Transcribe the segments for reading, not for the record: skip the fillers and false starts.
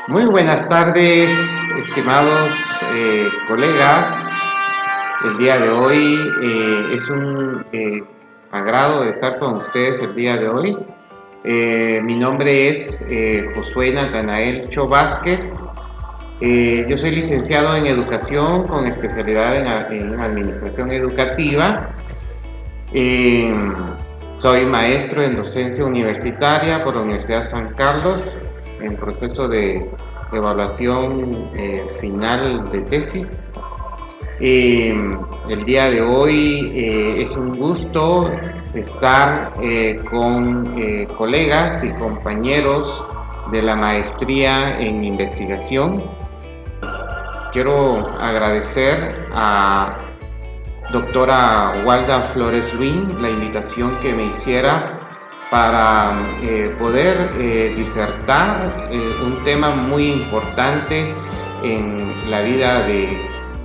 Muy buenas tardes, estimados colegas. El día de hoy es un agrado estar con ustedes el día de hoy. Mi nombre es Josué Natanael Cho Vázquez. Yo soy licenciado en Educación con especialidad en Administración Educativa. Soy maestro en docencia universitaria por la Universidad San Carlos, en proceso de evaluación final de tesis. El día de hoy es un gusto estar con colegas y compañeros de la maestría en investigación. Quiero agradecer a doctora Walda Flores Ruin la invitación que me hiciera para poder disertar un tema muy importante en la vida de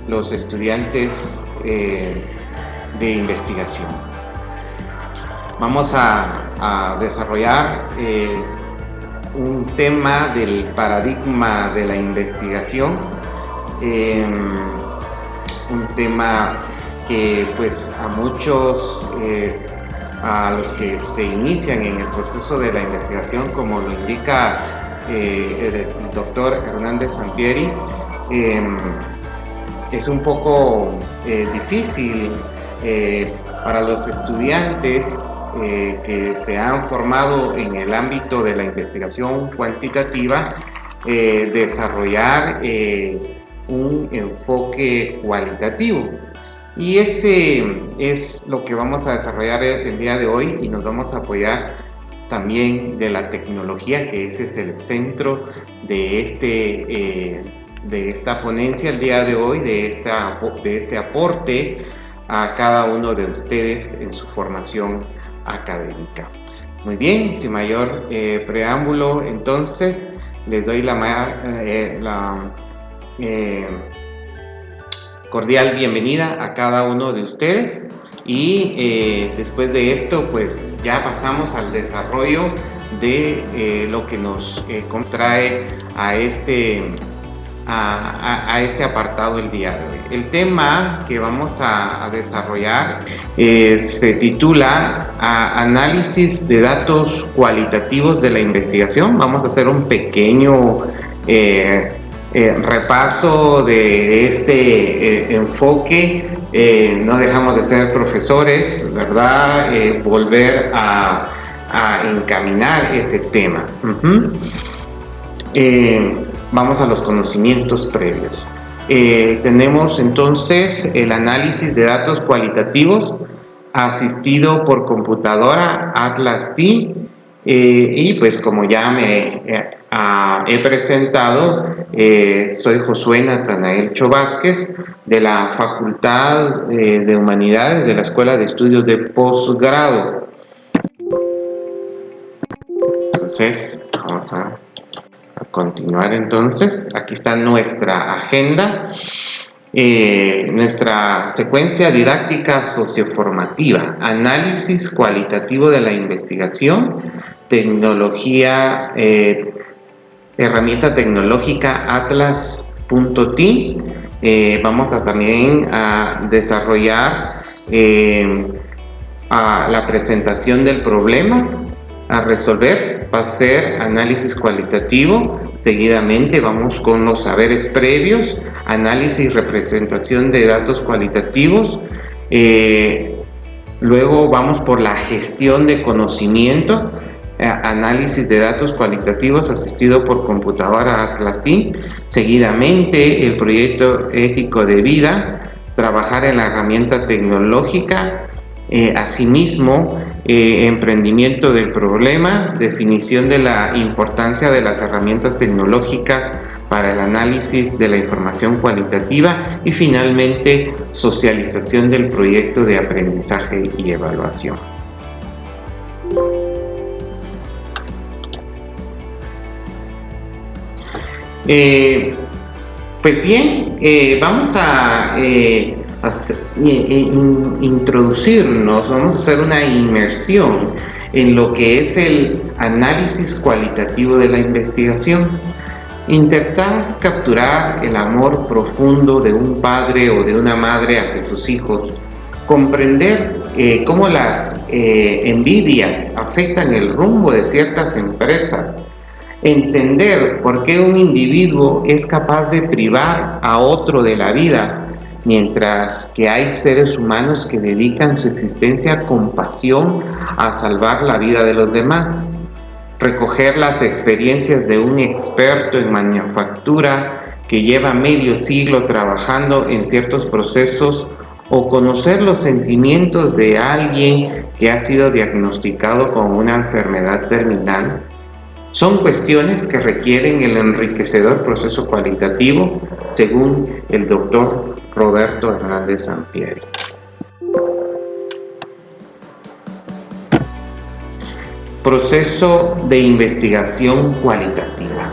los estudiantes de investigación. Vamos a desarrollar un tema del paradigma de la investigación, un tema que pues a muchos, a los que se inician en el proceso de la investigación, como lo indica el doctor Hernández Sampieri, es un poco difícil para los estudiantes que se han formado en el ámbito de la investigación cuantitativa desarrollar un enfoque cualitativo. Y ese es lo que vamos a desarrollar el día de hoy, y nos vamos a apoyar también de la tecnología, que ese es el centro de esta ponencia el día de hoy, de este aporte a cada uno de ustedes en su formación académica. Muy bien, sin mayor preámbulo, entonces les doy la cordial bienvenida a cada uno de ustedes, y después de esto pues ya pasamos al desarrollo de lo que nos trae a este apartado el día de hoy. El tema que vamos a desarrollar se titula Análisis de datos cualitativos de la investigación. Vamos a hacer un pequeño repaso de este enfoque. No dejamos de ser profesores, ¿verdad? Volver a encaminar ese tema. Vamos a los conocimientos previos. Tenemos entonces el análisis de datos cualitativos asistido por computadora Atlas-T, y pues como ya me he presentado, soy Josué Natanael Cho Vázquez, de la Facultad de Humanidades de la Escuela de Estudios de Posgrado. Entonces vamos a continuar. Entonces aquí está nuestra agenda, nuestra secuencia didáctica socioformativa: análisis cualitativo de la investigación, tecnología, herramienta tecnológica Atlas.T. Vamos a también a desarrollar la presentación del problema a resolver, va a ser análisis cualitativo. Seguidamente vamos con los saberes previos, análisis y representación de datos cualitativos. Luego vamos por la gestión de conocimiento, análisis de datos cualitativos asistido por computadora Atlas-T. Seguidamente el proyecto ético de vida, trabajar en la herramienta tecnológica. Asimismo, emprendimiento del problema, definición de la importancia de las herramientas tecnológicas para el análisis de la información cualitativa, y finalmente socialización del proyecto de aprendizaje y evaluación. Pues bien, vamos a introducirnos, vamos a hacer una inmersión en lo que es el análisis cualitativo de la investigación. Intentar capturar el amor profundo de un padre o de una madre hacia sus hijos, comprender cómo las envidias afectan el rumbo de ciertas empresas, entender por qué un individuo es capaz de privar a otro de la vida, mientras que hay seres humanos que dedican su existencia con pasión a salvar la vida de los demás. Recoger las experiencias de un experto en manufactura que lleva medio siglo trabajando en ciertos procesos, o conocer los sentimientos de alguien que ha sido diagnosticado con una enfermedad terminal, son cuestiones que requieren el enriquecedor proceso cualitativo, según el doctor Roberto Hernández Sampieri. Proceso de investigación cualitativa.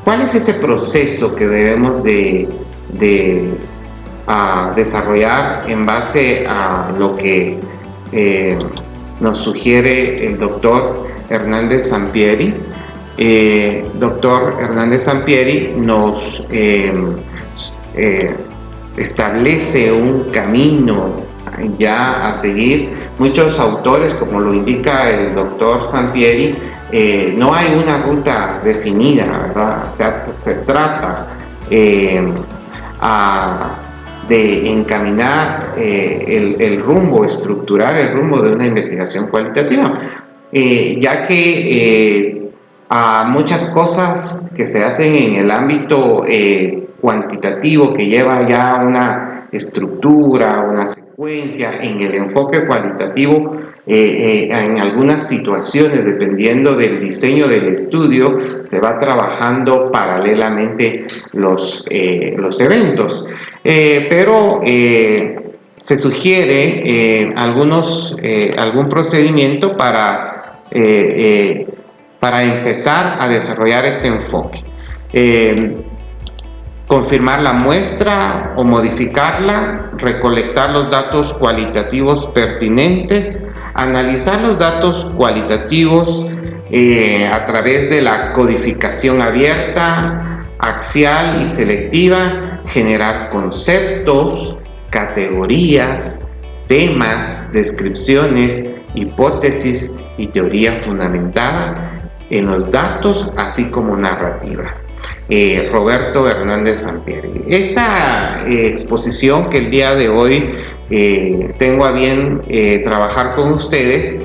¿Cuál es ese proceso que debemos de desarrollar en base a lo que nos sugiere el doctor Hernández Sampieri? Doctor Hernández Sampieri nos establece un camino ya a seguir. Muchos autores, como lo indica el doctor Sampieri, no hay una ruta definida, ¿verdad? Se trata de encaminar el rumbo, estructurar el rumbo de una investigación cualitativa, ya que a muchas cosas que se hacen en el ámbito cuantitativo, que lleva ya una estructura, una secuencia, en el enfoque cualitativo, en algunas situaciones, dependiendo del diseño del estudio, se va trabajando paralelamente los eventos, pero se sugiere algún procedimiento para empezar a desarrollar este enfoque. Confirmar la muestra o modificarla, recolectar los datos cualitativos pertinentes, analizar los datos cualitativos a través de la codificación abierta, axial y selectiva, generar conceptos, categorías, temas, descripciones, hipótesis y teoría fundamentada en los datos, así como narrativas. Roberto Hernández Sampieri. Esta exposición que el día de hoy tengo a bien trabajar con ustedes,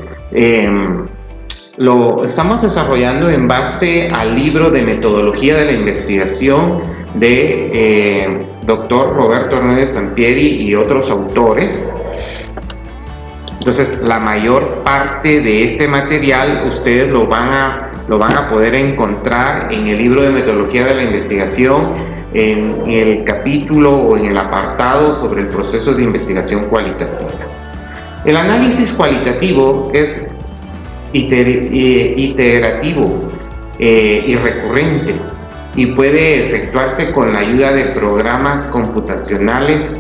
lo estamos desarrollando en base al libro de metodología de la investigación de doctor Roberto Hernández Sampieri y otros autores. Entonces, la mayor parte de este material ustedes lo van a poder encontrar en el libro de metodología de la investigación, en el capítulo o en el apartado sobre el proceso de investigación cualitativa. El análisis cualitativo es iterativo y recurrente, y puede efectuarse con la ayuda de programas computacionales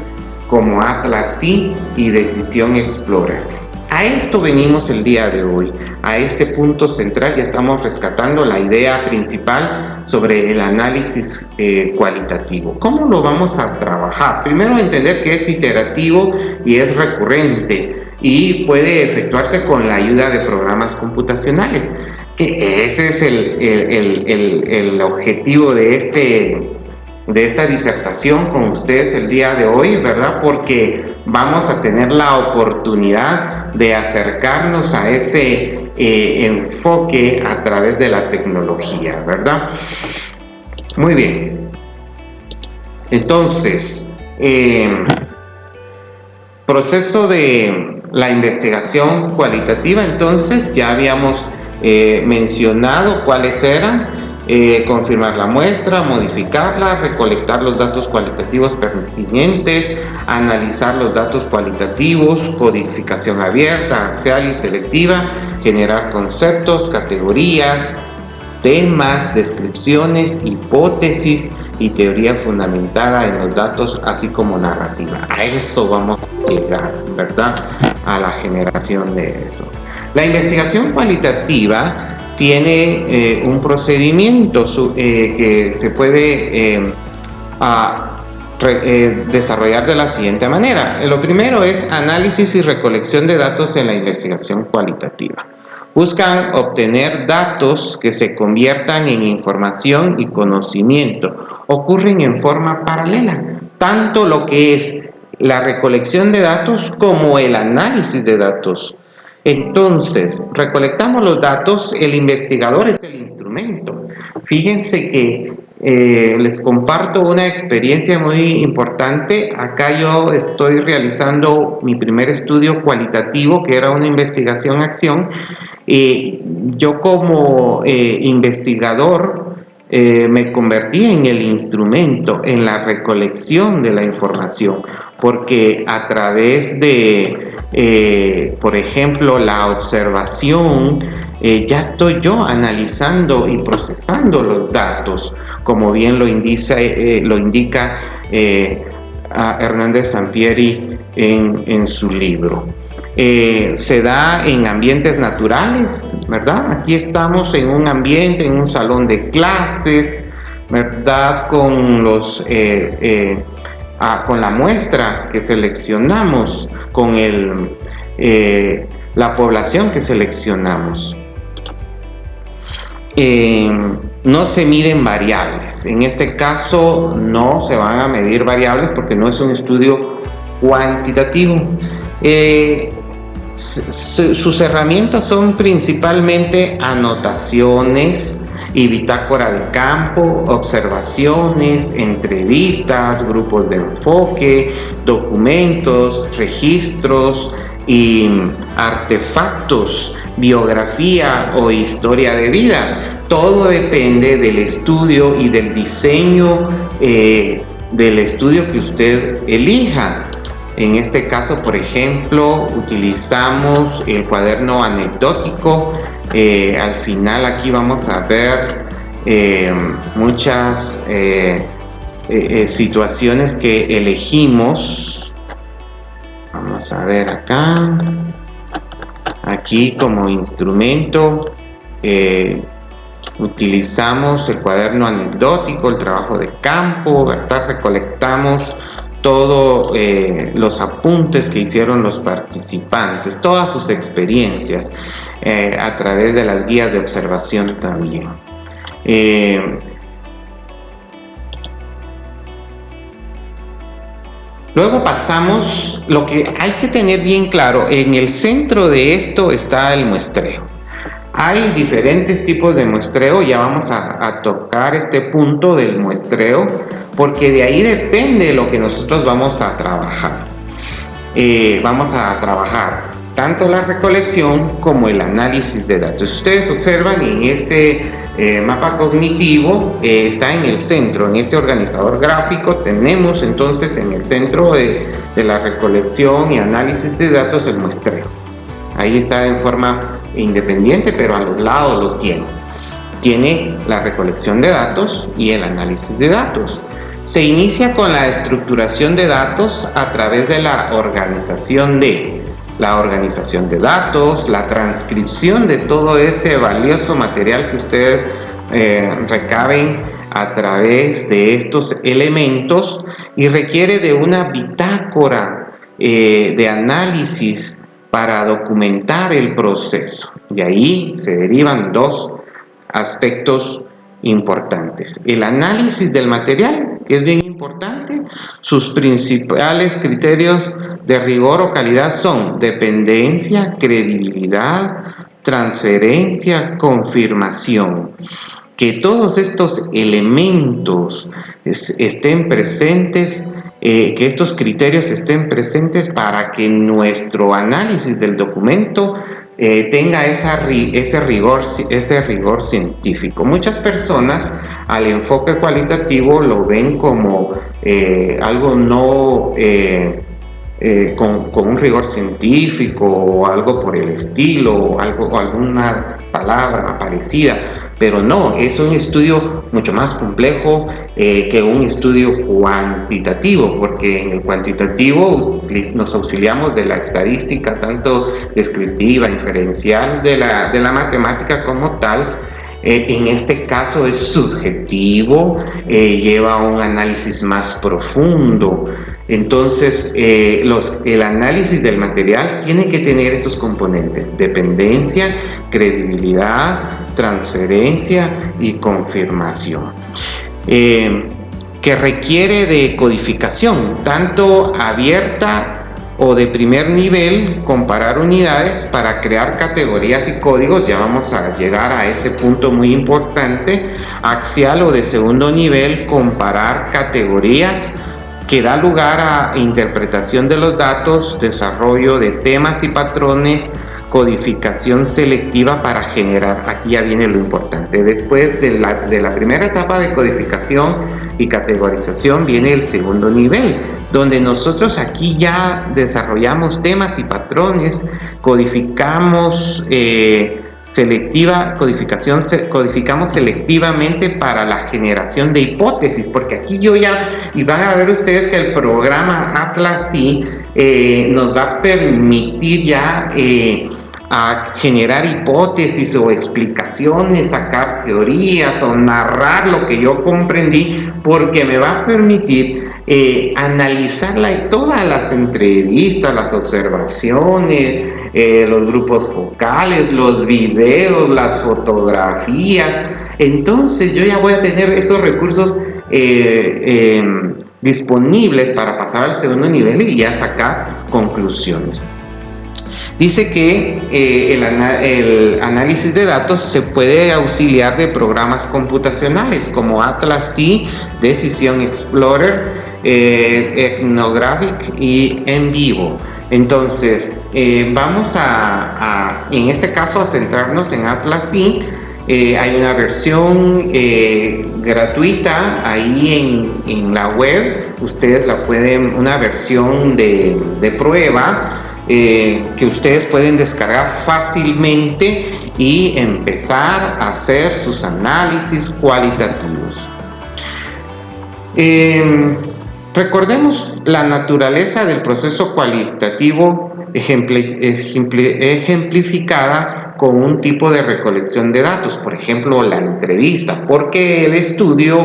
como Atlas-T y Decision Explorer. A esto venimos el día de hoy, a este punto central. Ya estamos rescatando la idea principal sobre el análisis cualitativo. ¿Cómo lo vamos a trabajar? Primero, entender que es iterativo y es recurrente, y puede efectuarse con la ayuda de programas computacionales, que ese es el objetivo de esta disertación con ustedes el día de hoy, ¿verdad? Porque vamos a tener la oportunidad de acercarnos a ese enfoque a través de la tecnología, ¿verdad? Muy bien. Entonces, proceso de la investigación cualitativa. Entonces, ya habíamos mencionado cuáles eran. Confirmar la muestra, modificarla, recolectar los datos cualitativos pertinentes, analizar los datos cualitativos, codificación abierta, axial y selectiva, generar conceptos, categorías, temas, descripciones, hipótesis y teoría fundamentada en los datos, así como narrativa. A eso vamos a llegar, ¿verdad? A la generación de eso. La investigación cualitativa tiene un procedimiento que se puede desarrollar de la siguiente manera. Lo primero es análisis y recolección de datos en la investigación cualitativa. Buscan obtener datos que se conviertan en información y conocimiento. Ocurren en forma paralela, tanto lo que es la recolección de datos como el análisis de datos. Entonces, recolectamos los datos, el investigador es el instrumento. Fíjense que les comparto una experiencia muy importante. Acá yo estoy realizando mi primer estudio cualitativo, que era una investigación-acción. Yo como investigador me convertí en el instrumento, en la recolección de la información, porque a través de, por ejemplo, la observación, ya estoy yo analizando y procesando los datos, como bien lo indica Hernández Sampieri en su libro. Se da en ambientes naturales, ¿verdad? Aquí estamos en un ambiente, en un salón de clases, ¿verdad? Con la muestra que seleccionamos, con la población que seleccionamos. No se miden variables. En este caso no se van a medir variables porque no es un estudio cuantitativo. Sus herramientas son principalmente anotaciones y bitácora de campo, observaciones, entrevistas, grupos de enfoque, documentos, registros y artefactos, biografía o historia de vida. Todo depende del estudio y del diseño del estudio que usted elija. En este caso, por ejemplo, utilizamos el cuaderno anecdótico. Al final aquí vamos a ver muchas situaciones que elegimos. Vamos a ver acá. Aquí como instrumento utilizamos el cuaderno anecdótico, el trabajo de campo, ¿verdad? Recolectamos todos los apuntes que hicieron los participantes, todas sus experiencias a través de las guías de observación también. Luego pasamos, lo que hay que tener bien claro, en el centro de esto está el muestreo. Hay diferentes tipos de muestreo, ya vamos a tocar este punto del muestreo, porque de ahí depende lo que nosotros vamos a trabajar. Vamos a trabajar tanto la recolección como el análisis de datos. Ustedes observan en este mapa cognitivo, está en el centro, en este organizador gráfico tenemos entonces en el centro de la recolección y análisis de datos el muestreo. Ahí está en forma independiente, pero a los lados lo tiene. Tiene la recolección de datos y el análisis de datos. Se inicia con la estructuración de datos a través de la organización de datos, la transcripción de todo ese valioso material que ustedes recaben a través de estos elementos, y requiere de una bitácora de análisis para documentar el proceso. Y ahí se derivan dos aspectos importantes. El análisis del material, que es bien importante. Sus principales criterios de rigor o calidad son dependencia, credibilidad, transferencia, confirmación. Que todos estos elementos estén presentes, que estos criterios estén presentes para que nuestro análisis del documento tenga ese rigor científico. Muchas personas al enfoque cualitativo lo ven como algo no con un rigor científico o algo por el estilo, o alguna palabra parecida, pero no, es un estudio mucho más complejo que un estudio cuantitativo, porque en el cuantitativo nos auxiliamos de la estadística, tanto descriptiva, inferencial, de la matemática como tal. En este caso es subjetivo, lleva un análisis más profundo. Entonces, el análisis del material tiene que tener estos componentes: dependencia, credibilidad, transferencia y confirmación, que requiere de codificación, tanto abierta o de primer nivel, comparar unidades para crear categorías y códigos. Ya vamos a llegar a ese punto muy importante. Axial o de segundo nivel, comparar categorías, que da lugar a interpretación de los datos, desarrollo de temas y patrones, codificación selectiva para generar. Aquí ya viene lo importante. Después de la primera etapa de codificación y categorización viene el segundo nivel, donde nosotros aquí ya desarrollamos temas y patrones, codificamos codificamos selectivamente para la generación de hipótesis, porque aquí y van a ver ustedes que el programa ATLAS-T nos va a permitir ya a generar hipótesis o explicaciones, sacar teorías o narrar lo que yo comprendí, porque me va a permitir analizar todas las entrevistas, las observaciones, los grupos focales, los videos, las fotografías. Entonces yo ya voy a tener esos recursos disponibles para pasar al segundo nivel y ya sacar conclusiones. Dice que el análisis de datos se puede auxiliar de programas computacionales como ATLAS-T, Decision Explorer, Ethnographic y NVivo. Entonces, vamos en este caso a centrarnos en ATLAS-T. Hay una versión gratuita ahí en la web. Ustedes una versión de prueba, que ustedes pueden descargar fácilmente y empezar a hacer sus análisis cualitativos. Recordemos la naturaleza del proceso cualitativo ejemplificada con un tipo de recolección de datos, por ejemplo la entrevista, porque el estudio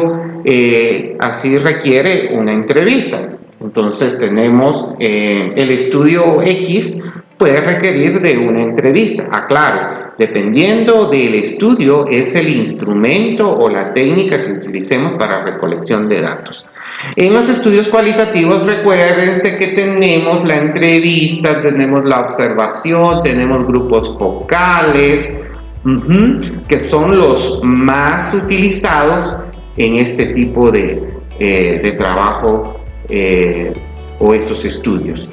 así requiere una entrevista. Entonces tenemos el estudio X puede requerir de una entrevista. Claro, dependiendo del estudio es el instrumento o la técnica que utilicemos para recolección de datos. En los estudios cualitativos, recuérdense que tenemos la entrevista, tenemos la observación, tenemos grupos focales, que son los más utilizados en este tipo de trabajo o estos estudios,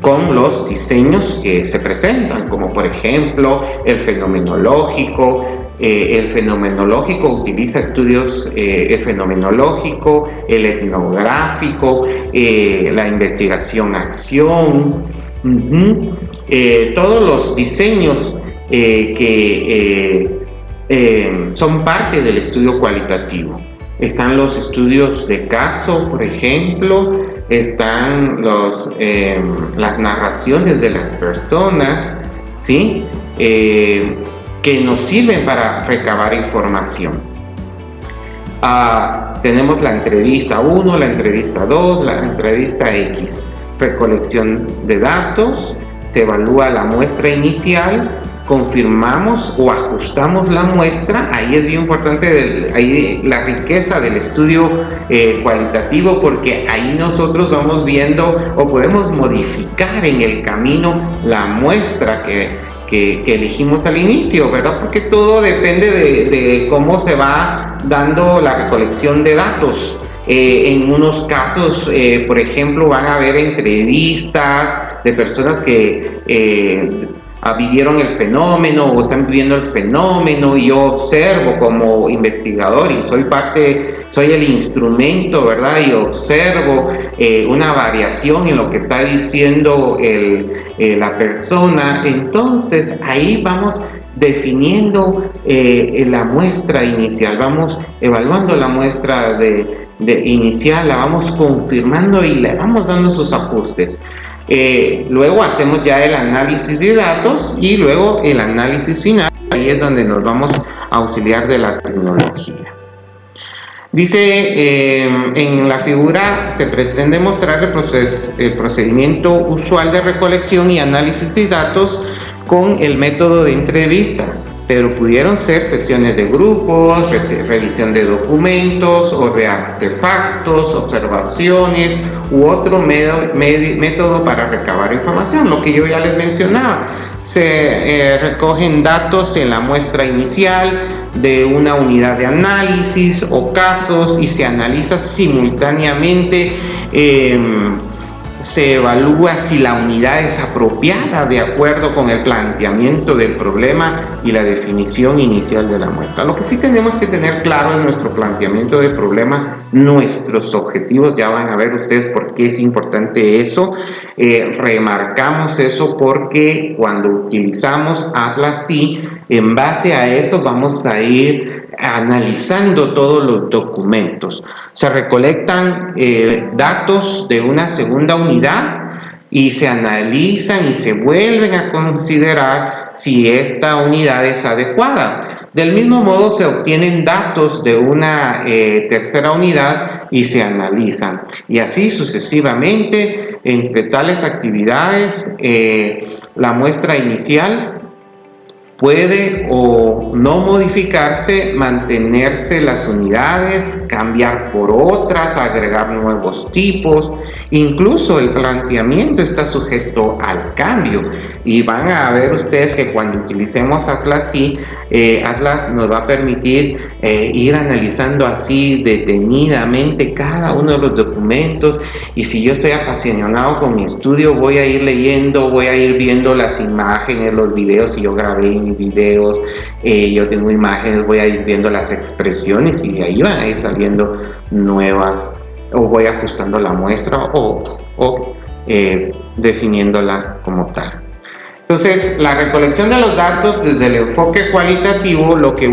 con los diseños que se presentan, como por ejemplo el fenomenológico. El fenomenológico utiliza estudios, el fenomenológico, el etnográfico, la investigación-acción, todos los diseños que son parte del estudio cualitativo. Están los estudios de caso, por ejemplo, están las narraciones de las personas, ¿sí? Que nos sirven para recabar información. Tenemos la entrevista 1, la entrevista 2, la entrevista X. Recolección de datos, se evalúa la muestra inicial, confirmamos o ajustamos la muestra. Ahí es bien importante ahí la riqueza del estudio cualitativo, porque ahí nosotros vamos viendo o podemos modificar en el camino la muestra que elegimos al inicio, ¿verdad? Porque todo depende de cómo se va dando la recolección de datos. En unos casos, por ejemplo, van a haber entrevistas de personas que vivieron el fenómeno o están viviendo el fenómeno, y yo observo como investigador y soy el instrumento, ¿verdad? Y observo una variación en lo que está diciendo la persona. Entonces ahí vamos definiendo la muestra inicial, vamos evaluando la muestra inicial, la vamos confirmando y le vamos dando sus ajustes. Luego hacemos ya el análisis de datos y luego el análisis final. Ahí es donde nos vamos a auxiliar de la tecnología. Dice, en la figura se pretende mostrar el procedimiento usual de recolección y análisis de datos con el método de entrevista, pero pudieron ser sesiones de grupos, revisión de documentos o de artefactos, observaciones u otro método para recabar información. Lo que yo ya les mencionaba, se recogen datos en la muestra inicial de una unidad de análisis o casos y se analiza simultáneamente. Se evalúa si la unidad es apropiada de acuerdo con el planteamiento del problema y la definición inicial de la muestra. Lo que sí tenemos que tener claro en nuestro planteamiento del problema, nuestros objetivos. Ya van a ver ustedes por qué es importante eso. Remarcamos eso porque cuando utilizamos Atlas T, en base a eso vamos a ir analizando todos los documentos. Se recolectan datos de una segunda unidad y se analizan y se vuelven a considerar si esta unidad es adecuada. Del mismo modo se obtienen datos de una tercera unidad y se analizan. Y así sucesivamente, entre tales actividades, la muestra inicial puede o no modificarse, mantenerse las unidades, cambiar por otras, agregar nuevos tipos, incluso el planteamiento está sujeto al cambio. Y van a ver ustedes que cuando utilicemos Atlas T, Atlas nos va a permitir ir analizando así detenidamente cada uno de los documentos, y si yo estoy apasionado con mi estudio, voy a ir leyendo, voy a ir viendo las imágenes, los videos. Si yo grabé mis videos, yo tengo imágenes, voy a ir viendo las expresiones y de ahí van a ir saliendo nuevas, o voy ajustando la muestra o definiéndola como tal. Entonces, la recolección de los datos desde el enfoque cualitativo, lo que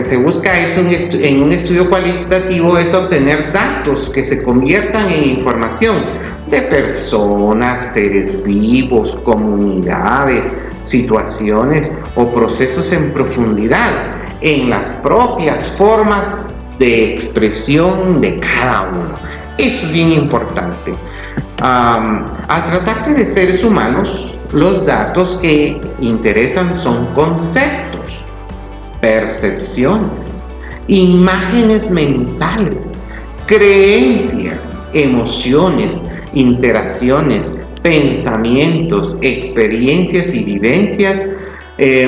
se busca es en un estudio cualitativo es obtener datos que se conviertan en información de personas, seres vivos, comunidades, situaciones o procesos en profundidad en las propias formas de expresión de cada uno. Eso es bien importante. Al tratarse de seres humanos, los datos que interesan son conceptos, percepciones, imágenes mentales, creencias, emociones, interacciones, pensamientos, experiencias y vivencias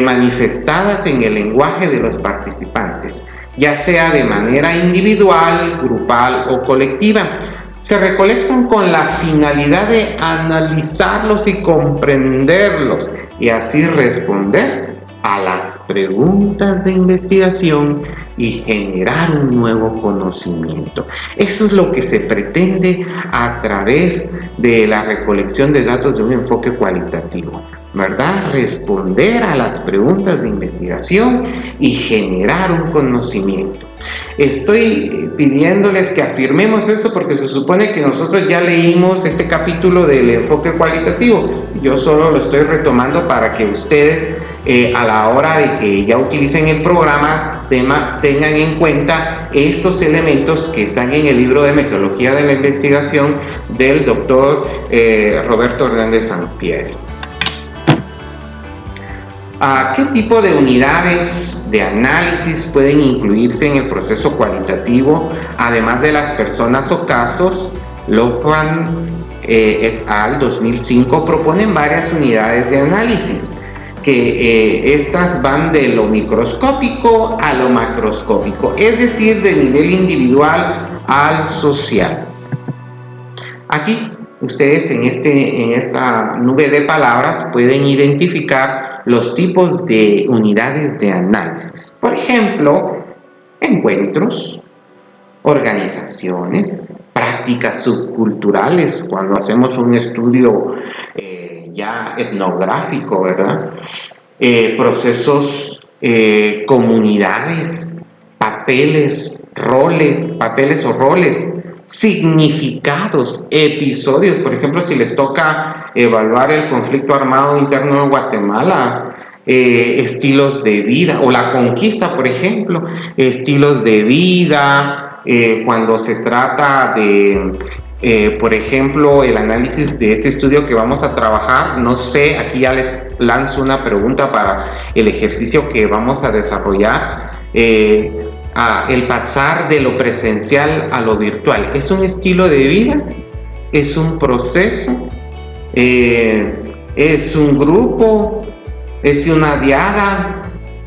manifestadas en el lenguaje de los participantes, ya sea de manera individual, grupal o colectiva. Se recolectan con la finalidad de analizarlos y comprenderlos y así responder a las preguntas de investigación y generar un nuevo conocimiento. Eso es lo que se pretende a través de la recolección de datos de un enfoque cualitativo, ¿verdad? Responder a las preguntas de investigación y generar un conocimiento. Estoy pidiéndoles que afirmemos eso porque se supone que nosotros ya leímos este capítulo del enfoque cualitativo. Yo solo lo estoy retomando para que ustedes a la hora de que ya utilicen el programa tengan en cuenta estos elementos que están en el libro de Metodología de la Investigación del doctor Roberto Hernández Sampieri. ¿Qué tipo de unidades de análisis pueden incluirse en el proceso cualitativo? Además de las personas o casos, Lohmann et al. 2005 proponen varias unidades de análisis, que estas van de lo microscópico a lo macroscópico, es decir, del nivel individual al social. Aquí ustedes en esta nube de palabras pueden identificar los tipos de unidades de análisis. Por ejemplo, encuentros, organizaciones, prácticas subculturales, cuando hacemos un estudio ya etnográfico, ¿verdad? procesos, comunidades, papeles o roles, significados, episodios. Por ejemplo, si les toca evaluar el conflicto armado interno en Guatemala, estilos de vida, o la conquista, por ejemplo, estilos de vida, cuando se trata de, por ejemplo, el análisis de este estudio que vamos a trabajar. No sé, aquí ya les lanzo una pregunta para el ejercicio que vamos a desarrollar. El pasar de lo presencial a lo virtual, ¿es un estilo de vida? ¿Es un proceso? ¿Es un grupo? ¿Es una diada?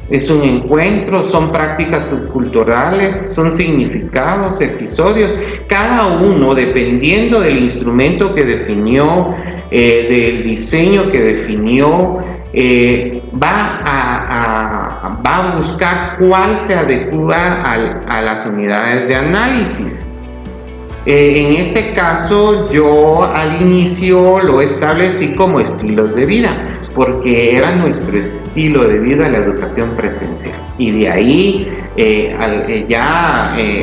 ¿Es un encuentro? ¿Son prácticas subculturales? ¿Son significados, episodios? Cada uno, dependiendo del instrumento que definió, del diseño que definió, va a buscar cuál se adecua a las unidades de análisis. En este caso, yo al inicio lo establecí como estilos de vida, porque era nuestro estilo de vida la educación presencial. Y de ahí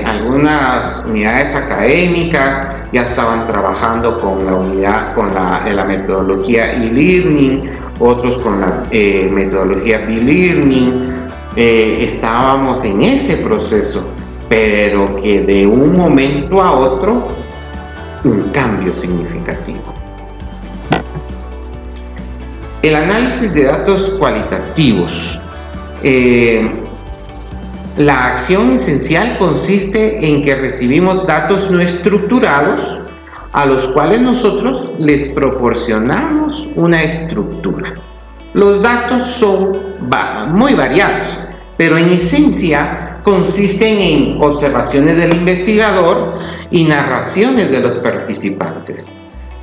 algunas unidades académicas ya estaban trabajando con la metodología e-learning, otros con la metodología B-learning. Estábamos en ese proceso, pero que de un momento a otro, un cambio significativo. El análisis de datos cualitativos. La acción esencial consiste en que recibimos datos no estructurados, a los cuales nosotros les proporcionamos una estructura. Los datos son muy variados, pero en esencia consisten en observaciones del investigador y narraciones de los participantes,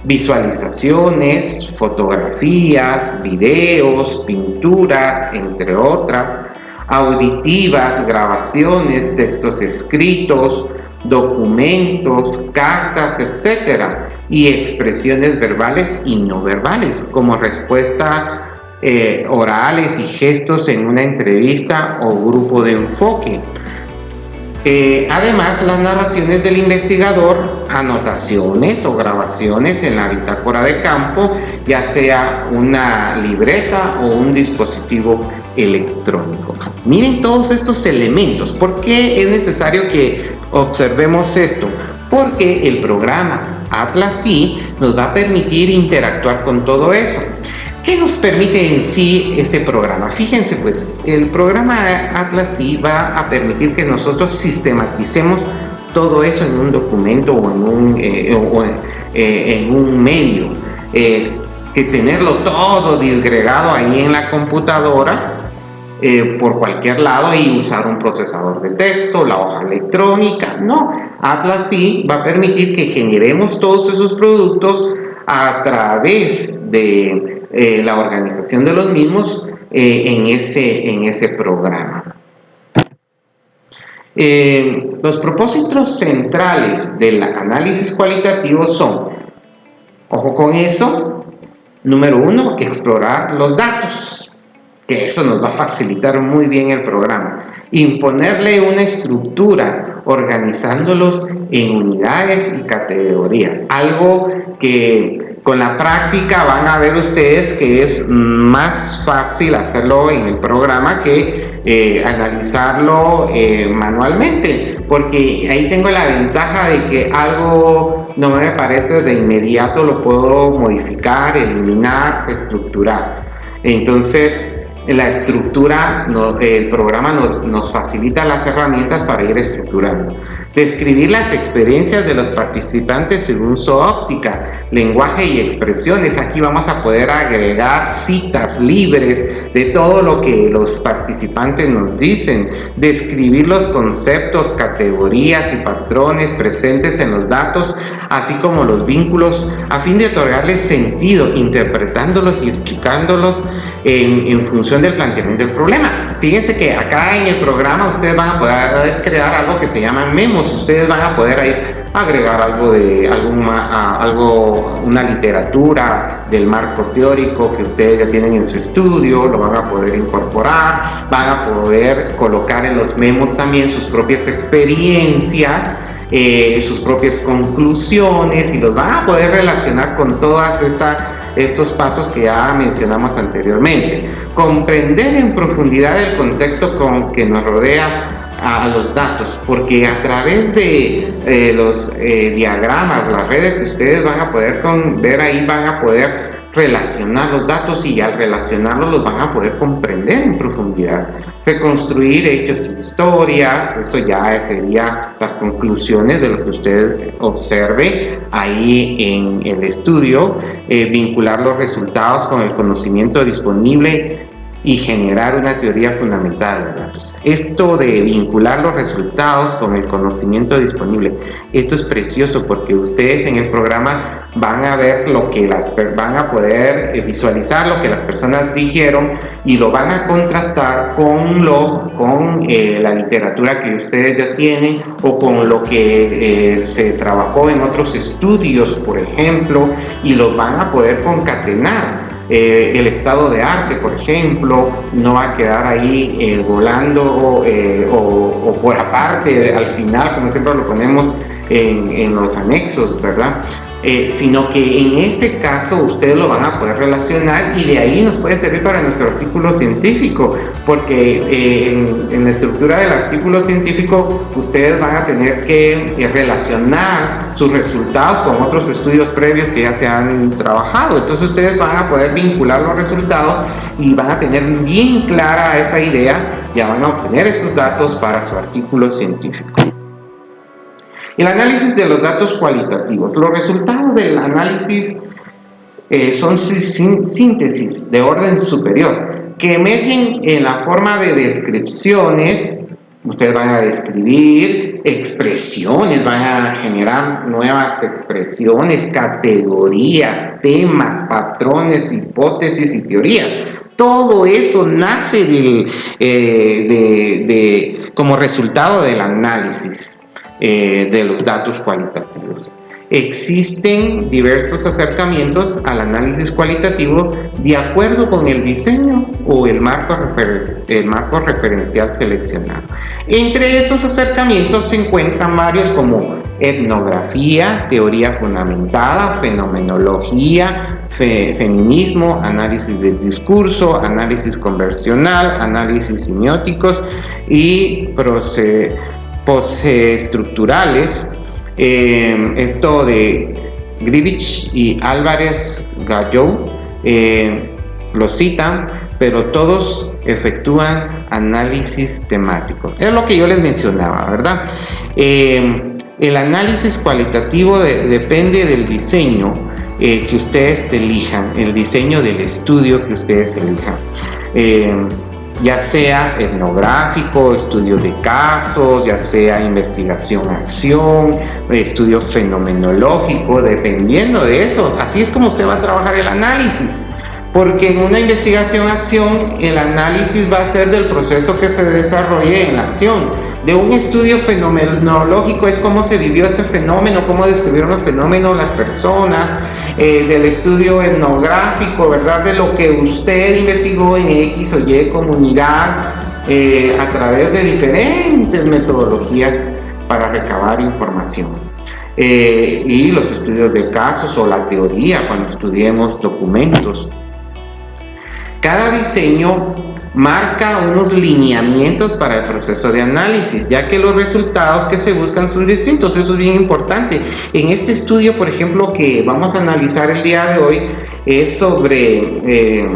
visualizaciones, fotografías, videos, pinturas, entre otras, auditivas, grabaciones, textos escritos, documentos, cartas, etc., y expresiones verbales y no verbales, como respuesta orales y gestos en una entrevista o grupo de enfoque. Además, las narraciones del investigador, anotaciones o grabaciones en la bitácora de campo, ya sea una libreta o un dispositivo electrónico. Miren todos estos elementos. ¿Por qué es necesario que observemos esto? Porque el programa Atlas-T nos va a permitir interactuar con todo eso. ¿Qué nos permite en sí este programa? Fíjense, pues, el programa Atlas-T va a permitir que nosotros sistematicemos todo eso en un documento o en un medio. Que tenerlo todo disgregado ahí en la computadora, por cualquier lado, y usar un procesador de texto, la hoja electrónica. No, Atlas-T va a permitir que generemos todos esos productos a través de la organización de los mismos en ese programa. Los propósitos centrales del análisis cualitativo son, ojo con eso, número 1, explorar los datos, que eso nos va a facilitar muy bien el programa. Imponerle una estructura, organizándolos en unidades y categorías, algo que con la práctica van a ver ustedes que es más fácil hacerlo en el programa que analizarlo manualmente, porque ahí tengo la ventaja de que algo no me parece de inmediato, lo puedo modificar, eliminar, estructurar. Entonces, la estructura, el programa nos facilita las herramientas para ir estructurando. Describir las experiencias de los participantes según su óptica, lenguaje y expresiones. Aquí vamos a poder agregar citas libres de todo lo que los participantes nos dicen. Describir los conceptos, categorías y patrones presentes en los datos, así como los vínculos, a fin de otorgarles sentido, interpretándolos y explicándolos en función del planteamiento del problema. Fíjense que acá en el programa ustedes van a poder crear algo que se llama memos. Ustedes van a poder agregar una literatura del marco teórico que ustedes ya tienen en su estudio, lo van a poder incorporar, van a poder colocar en los memos también sus propias experiencias, sus propias conclusiones, y los van a poder relacionar con todas estos pasos que ya mencionamos anteriormente. Comprender en profundidad el contexto que nos rodea a los datos, porque a través de los diagramas, las redes que ustedes van a poder ver ahí, van a poder relacionar los datos, y al relacionarlos los van a poder comprender en profundidad, reconstruir hechos, historias. Esto ya sería las conclusiones de lo que usted observe ahí en el estudio, vincular los resultados con el conocimiento disponible y generar una teoría fundamental de datos. Esto de vincular los resultados con el conocimiento disponible, esto es precioso, porque ustedes en el programa van a ver van a poder visualizar lo que las personas dijeron, y lo van a contrastar con la literatura que ustedes ya tienen, o con lo que se trabajó en otros estudios, por ejemplo, y lo van a poder concatenar. El estado de arte, por ejemplo, no va a quedar ahí volando o por aparte al final, como siempre lo ponemos en los anexos, ¿verdad? Sino que en este caso ustedes lo van a poder relacionar, y de ahí nos puede servir para nuestro artículo científico, porque en la estructura del artículo científico ustedes van a tener que relacionar sus resultados con otros estudios previos que ya se han trabajado. Entonces ustedes van a poder vincular los resultados y van a tener bien clara esa idea, ya van a obtener esos datos para su artículo científico. El análisis de los datos cualitativos. Los resultados del análisis son síntesis de orden superior que emergen en la forma de descripciones. Ustedes van a describir expresiones, van a generar nuevas expresiones, categorías, temas, patrones, hipótesis y teorías. Todo eso nace como resultado del análisis de los datos cualitativos. Existen diversos acercamientos al análisis cualitativo de acuerdo con el diseño o el marco referencial seleccionado. Entre estos acercamientos se encuentran varios, como etnografía, teoría fundamentada, fenomenología, feminismo, análisis del discurso, análisis conversional, análisis semióticos y postestructurales. Esto de Grivich y Álvarez Gallou lo citan, pero todos efectúan análisis temático. Es lo que yo les mencionaba, ¿verdad? El análisis cualitativo depende del diseño que ustedes elijan, el diseño del estudio que ustedes elijan. Ya sea etnográfico, estudio de casos, ya sea investigación-acción, estudio fenomenológico, dependiendo de eso. Así es como usted va a trabajar el análisis, porque en una investigación-acción el análisis va a ser del proceso que se desarrolle en la acción. De un estudio fenomenológico es cómo se vivió ese fenómeno, cómo describieron el fenómeno las personas. Del estudio etnográfico, ¿verdad? De lo que usted investigó en X o Y comunidad a través de diferentes metodologías para recabar información. Y los estudios de casos o la teoría cuando estudiemos documentos. Cada diseño marca unos lineamientos para el proceso de análisis, ya que los resultados que se buscan son distintos. Eso es bien importante. En este estudio, por ejemplo, que vamos a analizar el día de hoy, es sobre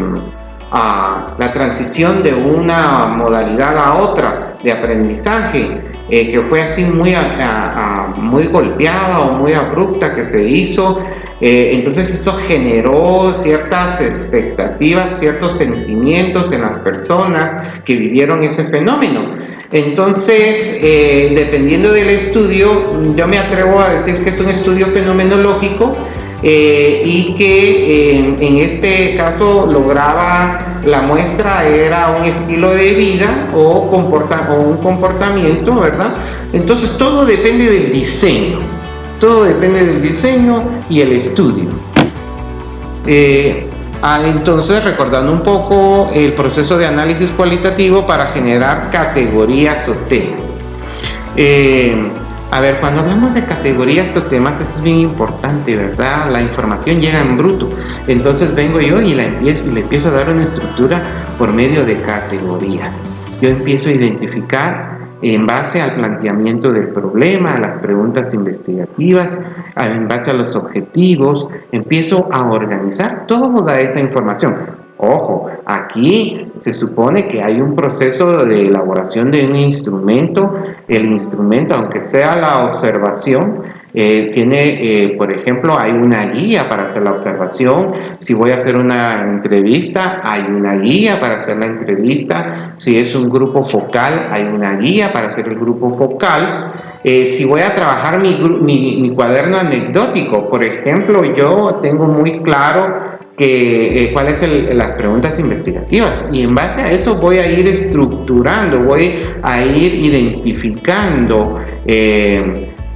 la transición de una modalidad a otra de aprendizaje, que fue así muy golpeada o muy abrupta que se hizo. Entonces eso generó ciertas expectativas, ciertos sentimientos en las personas que vivieron ese fenómeno. Entonces, dependiendo del estudio, yo me atrevo a decir que es un estudio fenomenológico, y que en este caso lograba, la muestra era un estilo de vida o un comportamiento, ¿verdad? Entonces todo depende del diseño. Todo depende del diseño y el estudio. Entonces, recordando un poco el proceso de análisis cualitativo para generar categorías o temas. Cuando hablamos de categorías o temas, esto es bien importante, ¿verdad? La información llega en bruto. Entonces vengo yo y le empiezo a dar una estructura por medio de categorías. Yo empiezo a identificar en base al planteamiento del problema, a las preguntas investigativas, en base a los objetivos, empiezo a organizar toda esa información. Ojo, aquí se supone que hay un proceso de elaboración de un instrumento. El instrumento, aunque sea la observación, tiene, por ejemplo, hay una guía para hacer la observación. Si voy a hacer una entrevista, hay una guía para hacer la entrevista. Si es un grupo focal, hay una guía para hacer el grupo focal. Si voy a trabajar mi cuaderno anecdótico, por ejemplo, yo tengo muy claro cuáles son las preguntas investigativas, y en base a eso voy a ir estructurando, voy a ir identificando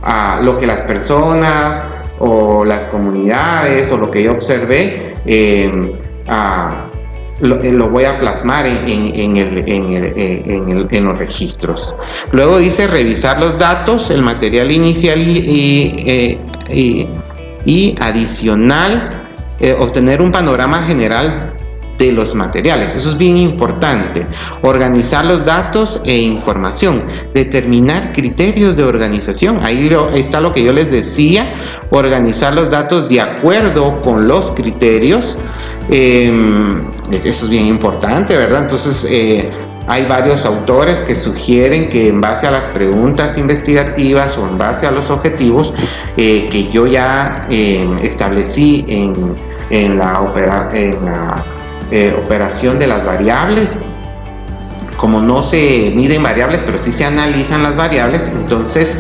a lo que las personas o las comunidades o lo que yo observé lo voy a plasmar en los registros. Luego dice revisar los datos, el material inicial y adicional, obtener un panorama general de los materiales. Eso es bien importante. Organizar los datos e información, determinar criterios de organización. Ahí está lo que yo les decía, organizar los datos de acuerdo con los criterios. Eso es bien importante, ¿verdad? Entonces hay varios autores que sugieren que en base a las preguntas investigativas o en base a los objetivos que yo ya establecí en la operación de las variables, como no se miden variables, pero sí se analizan las variables, entonces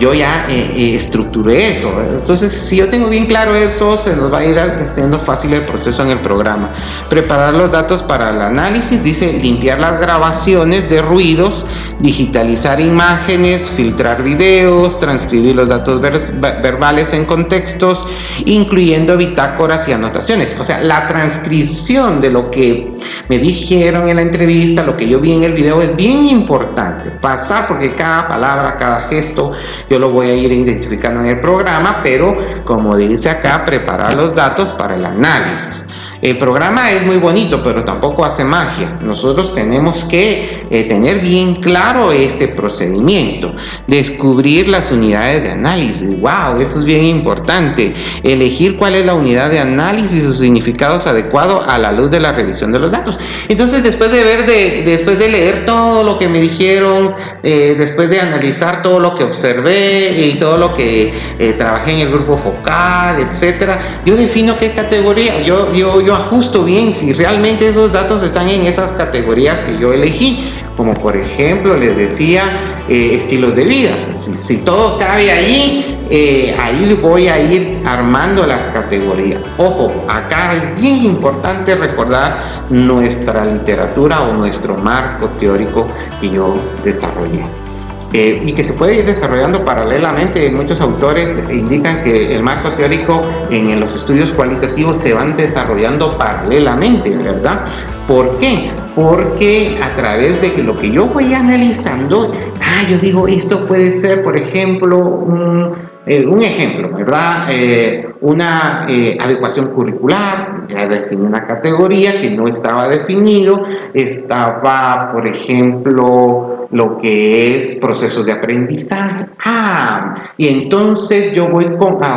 yo ya estructuré eso. Entonces, si yo tengo bien claro eso, se nos va a ir haciendo fácil el proceso en el programa. Preparar los datos para el análisis, dice limpiar las grabaciones de ruidos, digitalizar imágenes, filtrar videos, transcribir los datos verbales en contextos, incluyendo bitácoras y anotaciones. O sea, la transcripción de lo que me dijeron en la entrevista, lo que yo vi en el video, es bien importante. Pasar, porque cada palabra, cada gesto, yo lo voy a ir identificando en el programa, pero como dice acá, preparar los datos para el análisis. El programa es muy bonito, pero tampoco hace magia. Nosotros tenemos que tener bien claro este procedimiento. Descubrir las unidades de análisis. ¡Wow! Eso es bien importante. Elegir cuál es la unidad de análisis y sus significados adecuados a la luz de la revisión de los datos. Entonces, después de leer todo lo que me dijeron, después de analizar todo lo que observé y todo lo que trabajé en el grupo focal, etcétera, yo defino qué categoría, yo ajusto bien si realmente esos datos están en esas categorías que yo elegí, como por ejemplo les decía, estilos de vida. Si todo cabe ahí voy a ir armando las categorías. Ojo, acá es bien importante recordar nuestra literatura o nuestro marco teórico que yo desarrollé. Y que se puede ir desarrollando paralelamente. Muchos autores indican que el marco teórico en los estudios cualitativos se van desarrollando paralelamente, ¿verdad? ¿Por qué? Porque a través de que lo que yo voy analizando, yo digo, esto puede ser, por ejemplo, un ejemplo, ¿verdad? Una adecuación curricular, ya definí una categoría que no estaba definido, estaba, por ejemplo, lo que es procesos de aprendizaje. Y entonces yo voy a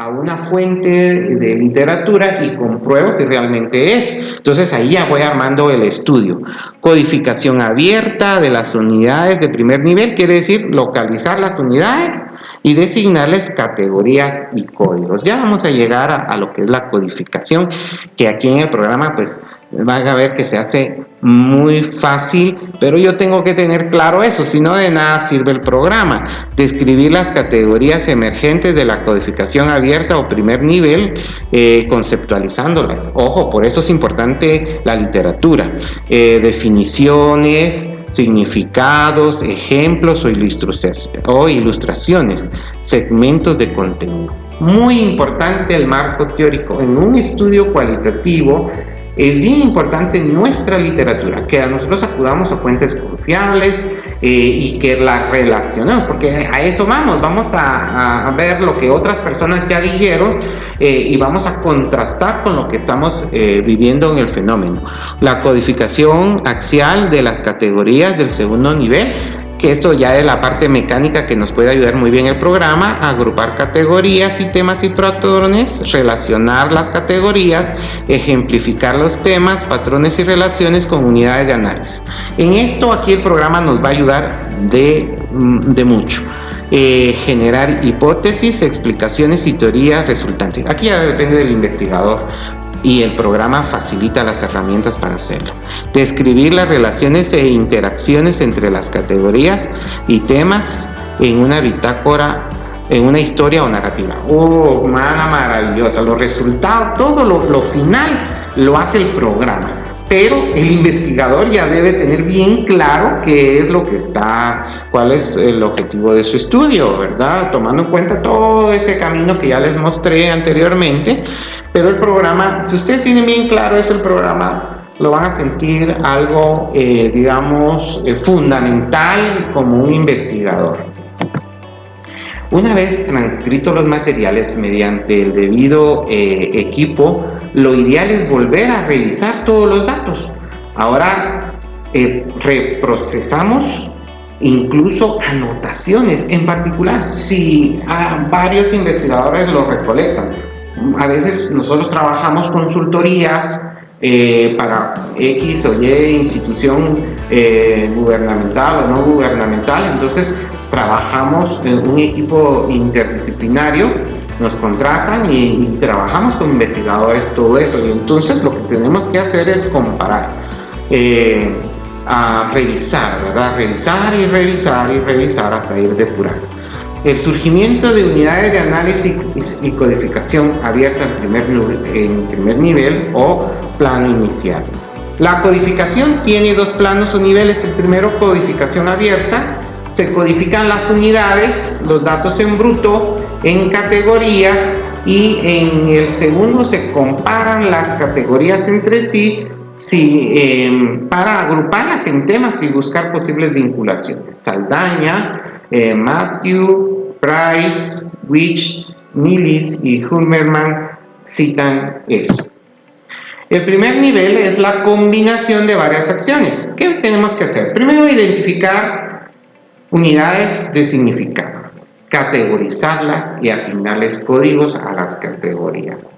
una fuente de literatura y compruebo si realmente es. Entonces ahí ya voy armando el estudio. Codificación abierta de las unidades de primer nivel, quiere decir localizar las unidades y designarles categorías y códigos. Ya vamos a llegar a lo que es la codificación, que aquí en el programa pues van a ver que se hace muy fácil, pero yo tengo que tener claro eso, si no de nada sirve el programa. Describir las categorías emergentes de la codificación abierta o primer nivel, conceptualizándolas. Ojo, por eso es importante la literatura. Definiciones, significados, ejemplos o ilustraciones, segmentos de contenido. Muy importante el marco teórico. En un estudio cualitativo es bien importante nuestra literatura, que a nosotros acudamos a fuentes confiables y que las relacionemos, porque a eso vamos a ver lo que otras personas ya dijeron y vamos a contrastar con lo que estamos viviendo en el fenómeno. La codificación axial de las categorías del segundo nivel, que esto ya es la parte mecánica que nos puede ayudar muy bien el programa, agrupar categorías y temas y patrones, relacionar las categorías, ejemplificar los temas, patrones y relaciones con unidades de análisis. En esto aquí el programa nos va a ayudar de mucho. Generar hipótesis, explicaciones y teorías resultantes. Aquí ya depende del investigador, y el programa facilita las herramientas para hacerlo. Describir las relaciones e interacciones entre las categorías y temas en una bitácora, en una historia o narrativa. Maravillosa. Los resultados, todo lo final lo hace el programa, pero el investigador ya debe tener bien claro qué es lo que cuál es el objetivo de su estudio, ¿verdad? Tomando en cuenta todo ese camino que ya les mostré anteriormente, pero el programa, si ustedes tienen bien claro eso, el programa lo van a sentir algo, fundamental como un investigador. Una vez transcritos los materiales mediante el debido equipo, lo ideal es volver a revisar todos los datos. Ahora reprocesamos incluso anotaciones, en particular si varios investigadores lo recolectan. A veces nosotros trabajamos consultorías para X o Y institución gubernamental o no gubernamental, entonces trabajamos en un equipo interdisciplinario, nos contratan y trabajamos con investigadores, todo eso, y entonces lo que tenemos que hacer es comparar, a revisar, ¿verdad? Revisar y revisar hasta ir depurando. El surgimiento de unidades de análisis y codificación abierta en primer nivel o plano inicial. La codificación tiene dos planos o niveles. El primero, codificación abierta. Se codifican las unidades, los datos en bruto, en categorías, y en el segundo se comparan las categorías entre sí para agruparlas en temas y buscar posibles vinculaciones. Saldaña, Matthew, Price, Witch, Millis y Hummerman citan eso. El primer nivel es la combinación de varias acciones. ¿Qué tenemos que hacer? Primero, identificar unidades de significados, categorizarlas y asignarles códigos a las categorías.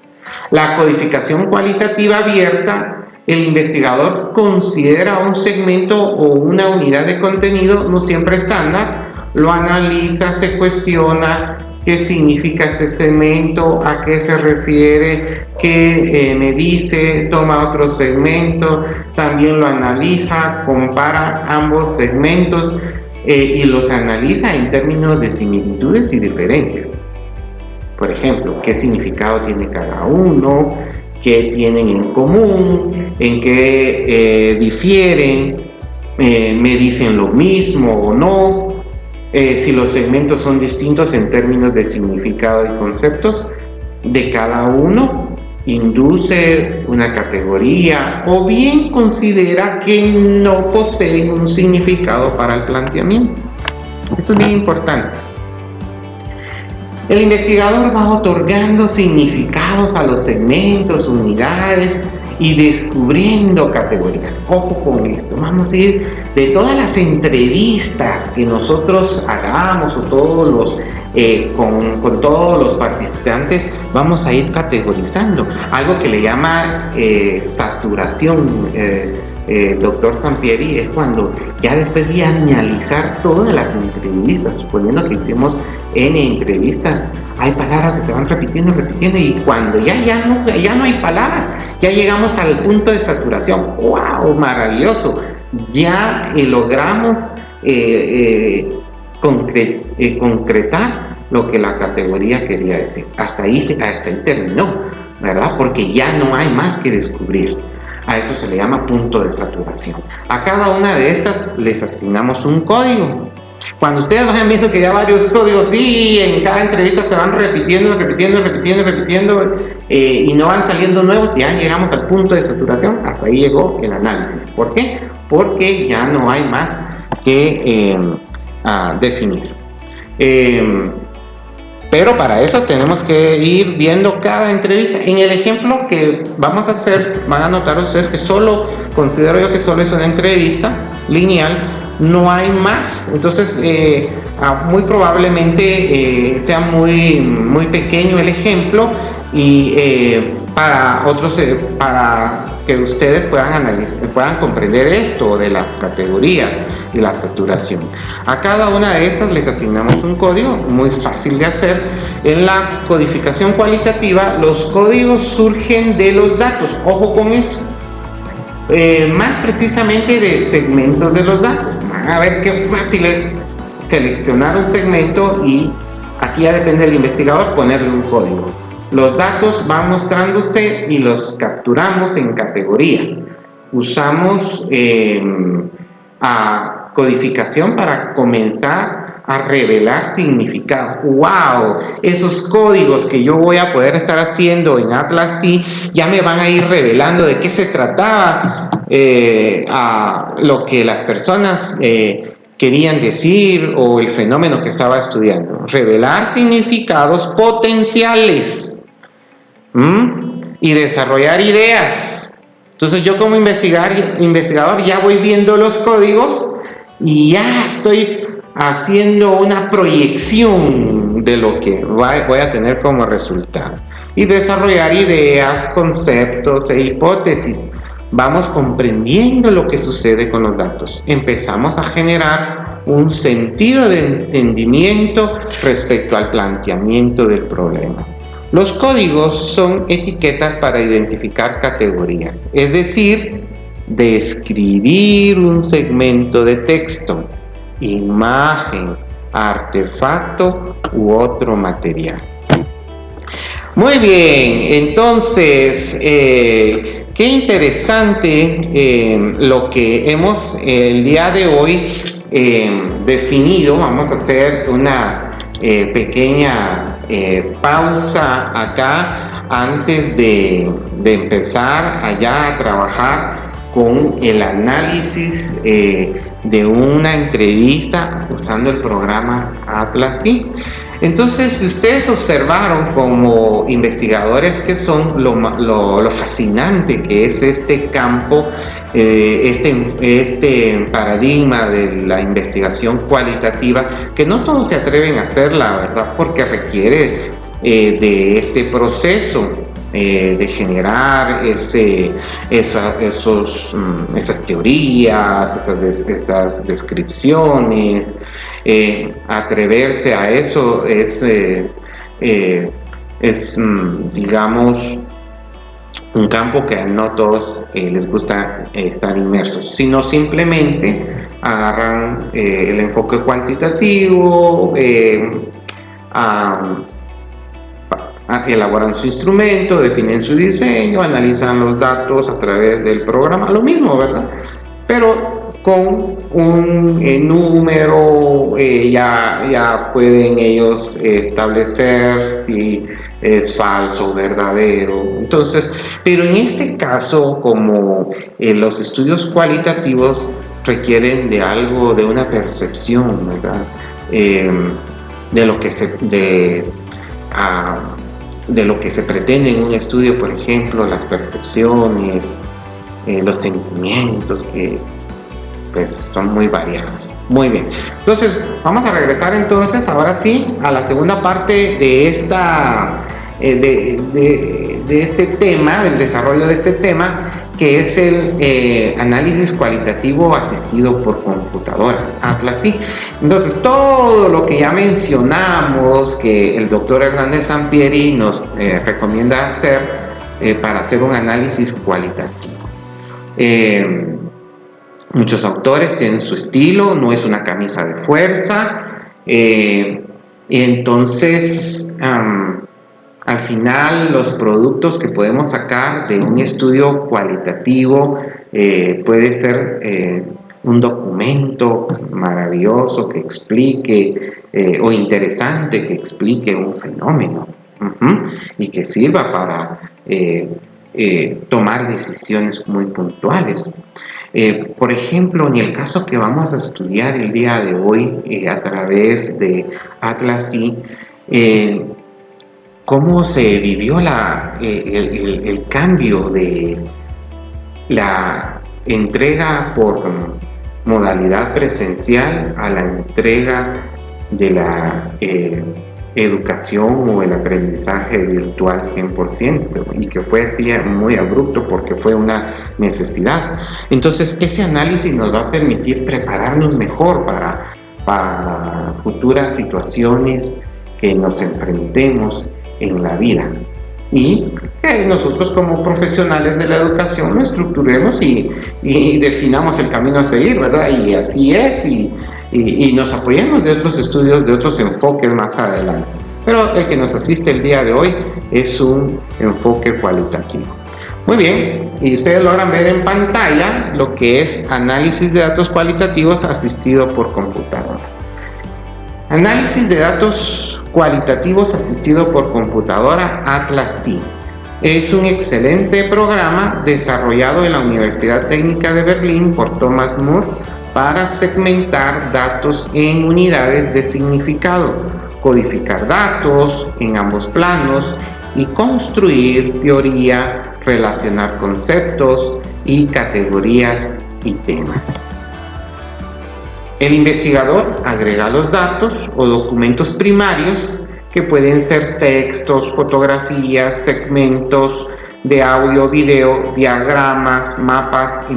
La codificación cualitativa abierta, el investigador considera un segmento o una unidad de contenido no siempre estándar, lo analiza, se cuestiona qué significa este segmento, a qué se refiere, qué me dice, toma otro segmento, también lo analiza, compara ambos segmentos y los analiza en términos de similitudes y diferencias. Por ejemplo, qué significado tiene cada uno, qué tienen en común, en qué difieren, me dicen lo mismo o no. Si los segmentos son distintos en términos de significado y conceptos de cada uno, induce una categoría o bien considera que no poseen un significado para el planteamiento. Esto es bien importante. El investigador va otorgando significados a los segmentos, unidades y descubriendo categorías. Ojo con esto, vamos a ir de todas las entrevistas que nosotros hagamos o todos los con todos los participantes, vamos a ir categorizando algo que le llama saturación. Doctor Sampieri, es cuando ya después de analizar todas las entrevistas, suponiendo que hicimos N entrevistas, hay palabras que se van repitiendo y cuando ya no hay palabras, ya llegamos al punto de saturación. ¡Wow! Maravilloso. Ya logramos concretar lo que la categoría quería decir. Hasta ahí terminó, ¿verdad? Porque ya no hay más que descubrir. A eso se le llama punto de saturación. A cada una de estas les asignamos un código. Cuando ustedes vayan viendo que ya varios códigos, sí, en cada entrevista se van repitiendo, y no van saliendo nuevos, ya llegamos al punto de saturación. Hasta ahí llegó el análisis. ¿Por qué? Porque ya no hay más que definir. Pero para eso tenemos que ir viendo cada entrevista. En el ejemplo que vamos a hacer, van a notar ustedes que considero yo que solo es una entrevista lineal, no hay más. Entonces, muy probablemente sea muy pequeño el ejemplo, y para que ustedes puedan comprender esto de las categorías y la saturación. A cada una de estas les asignamos un código, muy fácil de hacer. En la codificación cualitativa, los códigos surgen de los datos. Ojo con eso. Más precisamente de segmentos de los datos. Van a ver qué fácil es seleccionar un segmento y aquí ya depende del investigador ponerle un código. Los datos van mostrándose y los capturamos en categorías. Usamos codificación para comenzar a revelar significado. ¡Wow! Esos códigos que yo voy a poder estar haciendo en Atlas T ya me van a ir revelando de qué se trataba a lo que las personas querían decir o el fenómeno que estaba estudiando. Revelar significados potenciales y desarrollar ideas. Entonces yo como investigador ya voy viendo los códigos y ya estoy haciendo una proyección de lo que voy a tener como resultado. Y desarrollar ideas, conceptos e hipótesis. Vamos comprendiendo lo que sucede con los datos. Empezamos a generar un sentido de entendimiento respecto al planteamiento del problema. Los códigos son etiquetas para identificar categorías, es decir, describir un segmento de texto, imagen, artefacto u otro material. Muy bien, entonces, qué interesante lo que hemos el día de hoy definido. Vamos a hacer una pequeña pausa acá antes de empezar allá a trabajar con el análisis de una entrevista usando el programa Atlas T. Entonces, si ustedes observaron como investigadores que son lo fascinante que es este campo, este paradigma de la investigación cualitativa, que no todos se atreven a hacerla, ¿verdad? Porque requiere de este proceso de generar esas teorías, estas descripciones. Atreverse a eso es digamos, un campo que no todos les gusta estar inmersos, sino simplemente agarran el enfoque cuantitativo, elaboran su instrumento, definen su diseño, analizan los datos a través del programa, lo mismo, ¿verdad? Pero con un número ya pueden ellos establecer si es falso o verdadero. Entonces, pero en este caso, como los estudios cualitativos requieren de algo, de una percepción, ¿verdad? De lo que se pretende en un estudio, por ejemplo, las percepciones, los sentimientos que pues son muy variados. Muy bien, entonces vamos a regresar entonces ahora sí a la segunda parte de este tema, del desarrollo de este tema, que es el análisis cualitativo asistido por computadora, Atlas T. Entonces, todo lo que ya mencionamos, que el doctor Hernández Sampieri nos recomienda hacer para hacer un análisis cualitativo. Muchos autores tienen su estilo, no es una camisa de fuerza, y entonces Al final, los productos que podemos sacar de un estudio cualitativo puede ser un documento maravilloso que explique o interesante que explique un fenómeno y que sirva para tomar decisiones muy puntuales. Por ejemplo, en el caso que vamos a estudiar el día de hoy a través de Atlas T, cómo se vivió el cambio de la entrega por modalidad presencial a la entrega de la educación o el aprendizaje virtual 100%, y que fue así muy abrupto porque fue una necesidad. Entonces ese análisis nos va a permitir prepararnos mejor para futuras situaciones que nos enfrentemos en la vida, y que nosotros como profesionales de la educación lo estructuremos y definamos el camino a seguir, ¿verdad? Y así es, y nos apoyemos de otros estudios, de otros enfoques más adelante. Pero el que nos asiste el día de hoy es un enfoque cualitativo. Muy bien, y ustedes logran ver en pantalla lo que es análisis de datos cualitativos asistido por computadora. Análisis de datos cualitativos asistido por computadora Atlas T. Es un excelente programa desarrollado en la Universidad Técnica de Berlín por Thomas Moore para segmentar datos en unidades de significado, codificar datos en ambos planos y construir teoría, relacionar conceptos y categorías y temas. El investigador agrega los datos o documentos primarios, que pueden ser textos, fotografías, segmentos de audio, video, diagramas, mapas y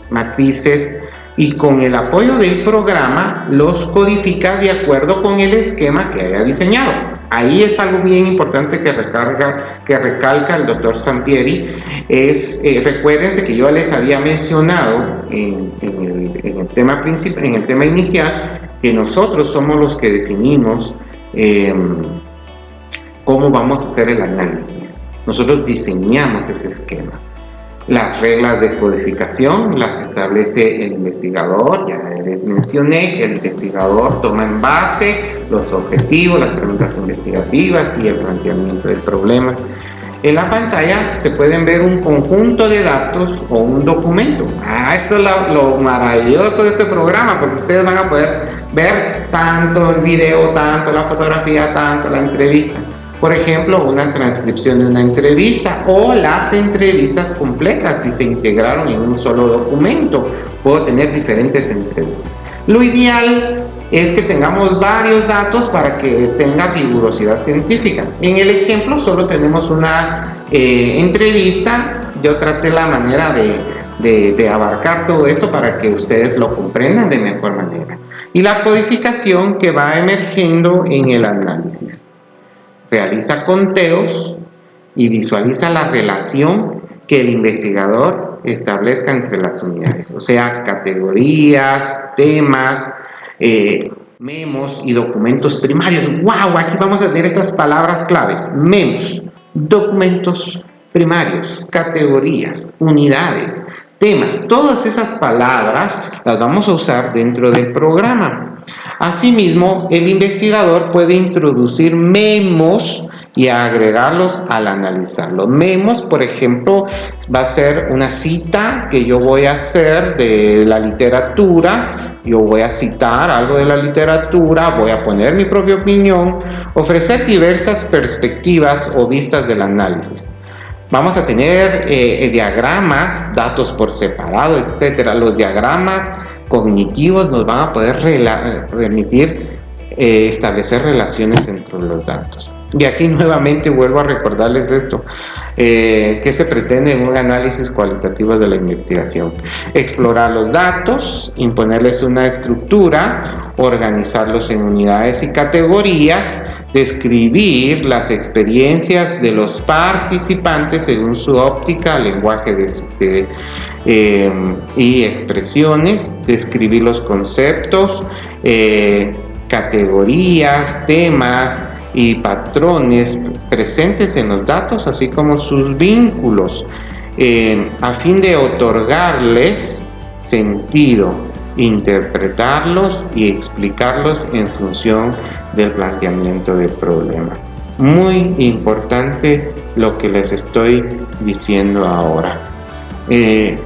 matrices, y con el apoyo del programa los codifica de acuerdo con el esquema que haya diseñado. Ahí es algo bien importante que recalca el doctor Sampieri. Recuérdense que yo les había mencionado en el tema inicial, que nosotros somos los que definimos cómo vamos a hacer el análisis. Nosotros diseñamos ese esquema. Las reglas de codificación las establece el investigador. Ya les mencioné que el investigador toma en base los objetivos, las preguntas investigativas y el planteamiento del problema. En la pantalla se pueden ver un conjunto de datos o un documento. Eso es lo maravilloso de este programa, porque ustedes van a poder ver tanto el video, tanto la fotografía, tanto la entrevista. Por ejemplo, una transcripción de una entrevista o las entrevistas completas, si se integraron en un solo documento. Puedo tener diferentes entrevistas. Lo ideal es que tengamos varios datos para que tenga rigurosidad científica. En el ejemplo solo tenemos una entrevista. Yo traté la manera de abarcar todo esto para que ustedes lo comprendan de mejor manera. Y la codificación que va emergiendo en el análisis. Realiza conteos y visualiza la relación que el investigador establezca entre las unidades, o sea, categorías, temas, memos y documentos primarios. ¡Wow! Aquí vamos a tener estas palabras claves: memos, documentos primarios, categorías, unidades, temas. Todas esas palabras las vamos a usar dentro del programa. Asimismo, el investigador puede introducir memos y agregarlos al analizar. Los memos, por ejemplo, va a ser una cita que yo voy a hacer de la literatura. Yo voy a citar algo de la literatura, voy a poner mi propia opinión, ofrecer diversas perspectivas o vistas del análisis. Vamos a tener diagramas, datos por separado, etc. Los diagramas cognitivos nos van a poder permitir establecer relaciones entre los datos. Y aquí nuevamente vuelvo a recordarles esto, que se pretende en un análisis cualitativo de la investigación: explorar los datos, imponerles una estructura, organizarlos en unidades y categorías, describir las experiencias de los participantes según su óptica, lenguaje y expresiones, describir los conceptos, categorías, temas y patrones presentes en los datos, así como sus vínculos, a fin de otorgarles sentido, interpretarlos y explicarlos en función del planteamiento del problema. Muy importante lo que les estoy diciendo ahora.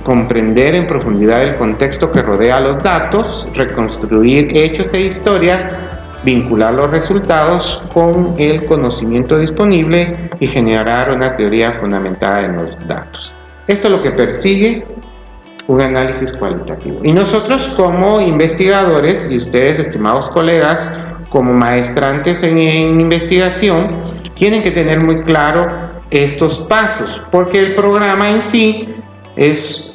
Comprender en profundidad el contexto que rodea a los datos, reconstruir hechos e historias, vincular los resultados con el conocimiento disponible y generar una teoría fundamentada en los datos. Esto es lo que persigue un análisis cualitativo. Y nosotros como investigadores, y ustedes, estimados colegas, como maestrantes en investigación, tienen que tener muy claro estos pasos, porque el programa en sí es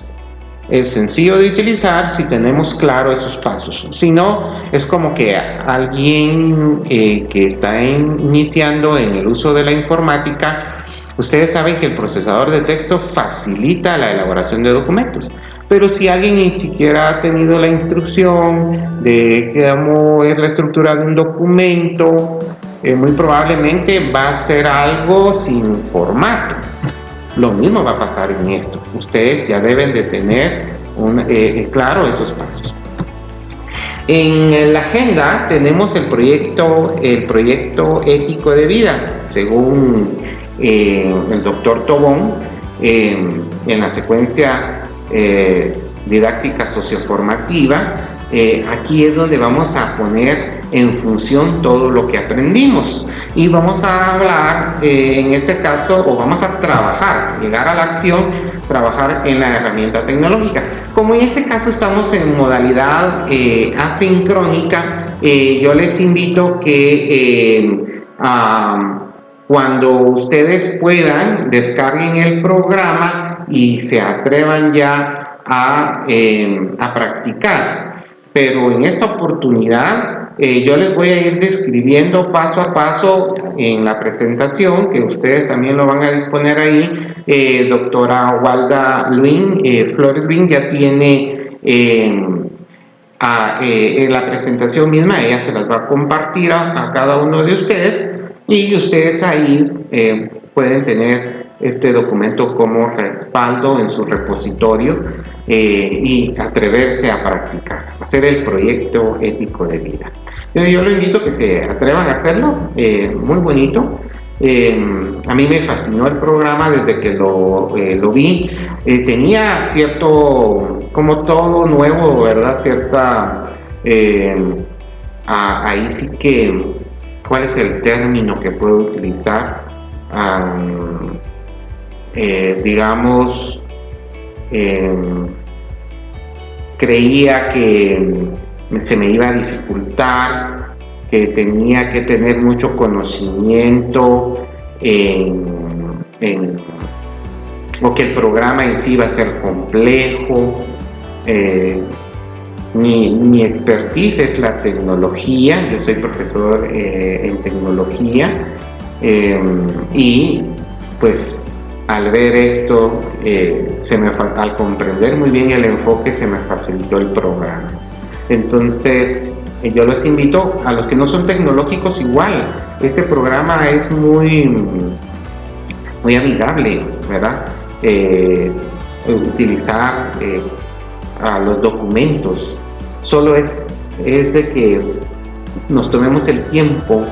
sencillo de utilizar si tenemos claro esos pasos. Si no, es como que alguien que está iniciando en el uso de la informática, ustedes saben que el procesador de texto facilita la elaboración de documentos, pero si alguien ni siquiera ha tenido la instrucción de cómo es la estructura de un documento, muy probablemente va a ser algo sin formato. Lo mismo va a pasar en esto. Ustedes ya deben de tener claro esos pasos. En la agenda tenemos el proyecto ético de vida, según el doctor Tobón, en la secuencia didáctica socioformativa. Aquí es donde vamos a poner en función todo lo que aprendimos y vamos a hablar en este caso, o vamos a trabajar, llegar a la acción, trabajar en la herramienta tecnológica. Como en este caso estamos en modalidad asincrónica, yo les invito que cuando ustedes puedan, descarguen el programa y se atrevan ya a practicar. Pero en esta oportunidad yo les voy a ir describiendo paso a paso en la presentación, que ustedes también lo van a disponer ahí. Doctora Walda Luin, Flores Luin ya tiene en la presentación misma, ella se las va a compartir a cada uno de ustedes, y ustedes ahí pueden tener este documento como respaldo en su repositorio y atreverse a practicar, hacer el proyecto ético de vida. Yo lo invito a que se atrevan a hacerlo, muy bonito. A mí me fascinó el programa desde que lo vi. Tenía cierto, como todo nuevo, ¿verdad? Cierta, ahí sí que, ¿cuál es el término que puedo utilizar? Digamos, creía que se me iba a dificultar, que tenía que tener mucho conocimiento o que el programa en sí iba a ser complejo. Mi expertise es la tecnología, yo soy profesor en tecnología, y pues al ver esto, al comprender muy bien el enfoque, se me facilitó el programa. Entonces, yo les invito a los que no son tecnológicos igual. Este programa es muy amigable, ¿verdad? Utilizar a los documentos. Solo es de que nos tomemos el tiempo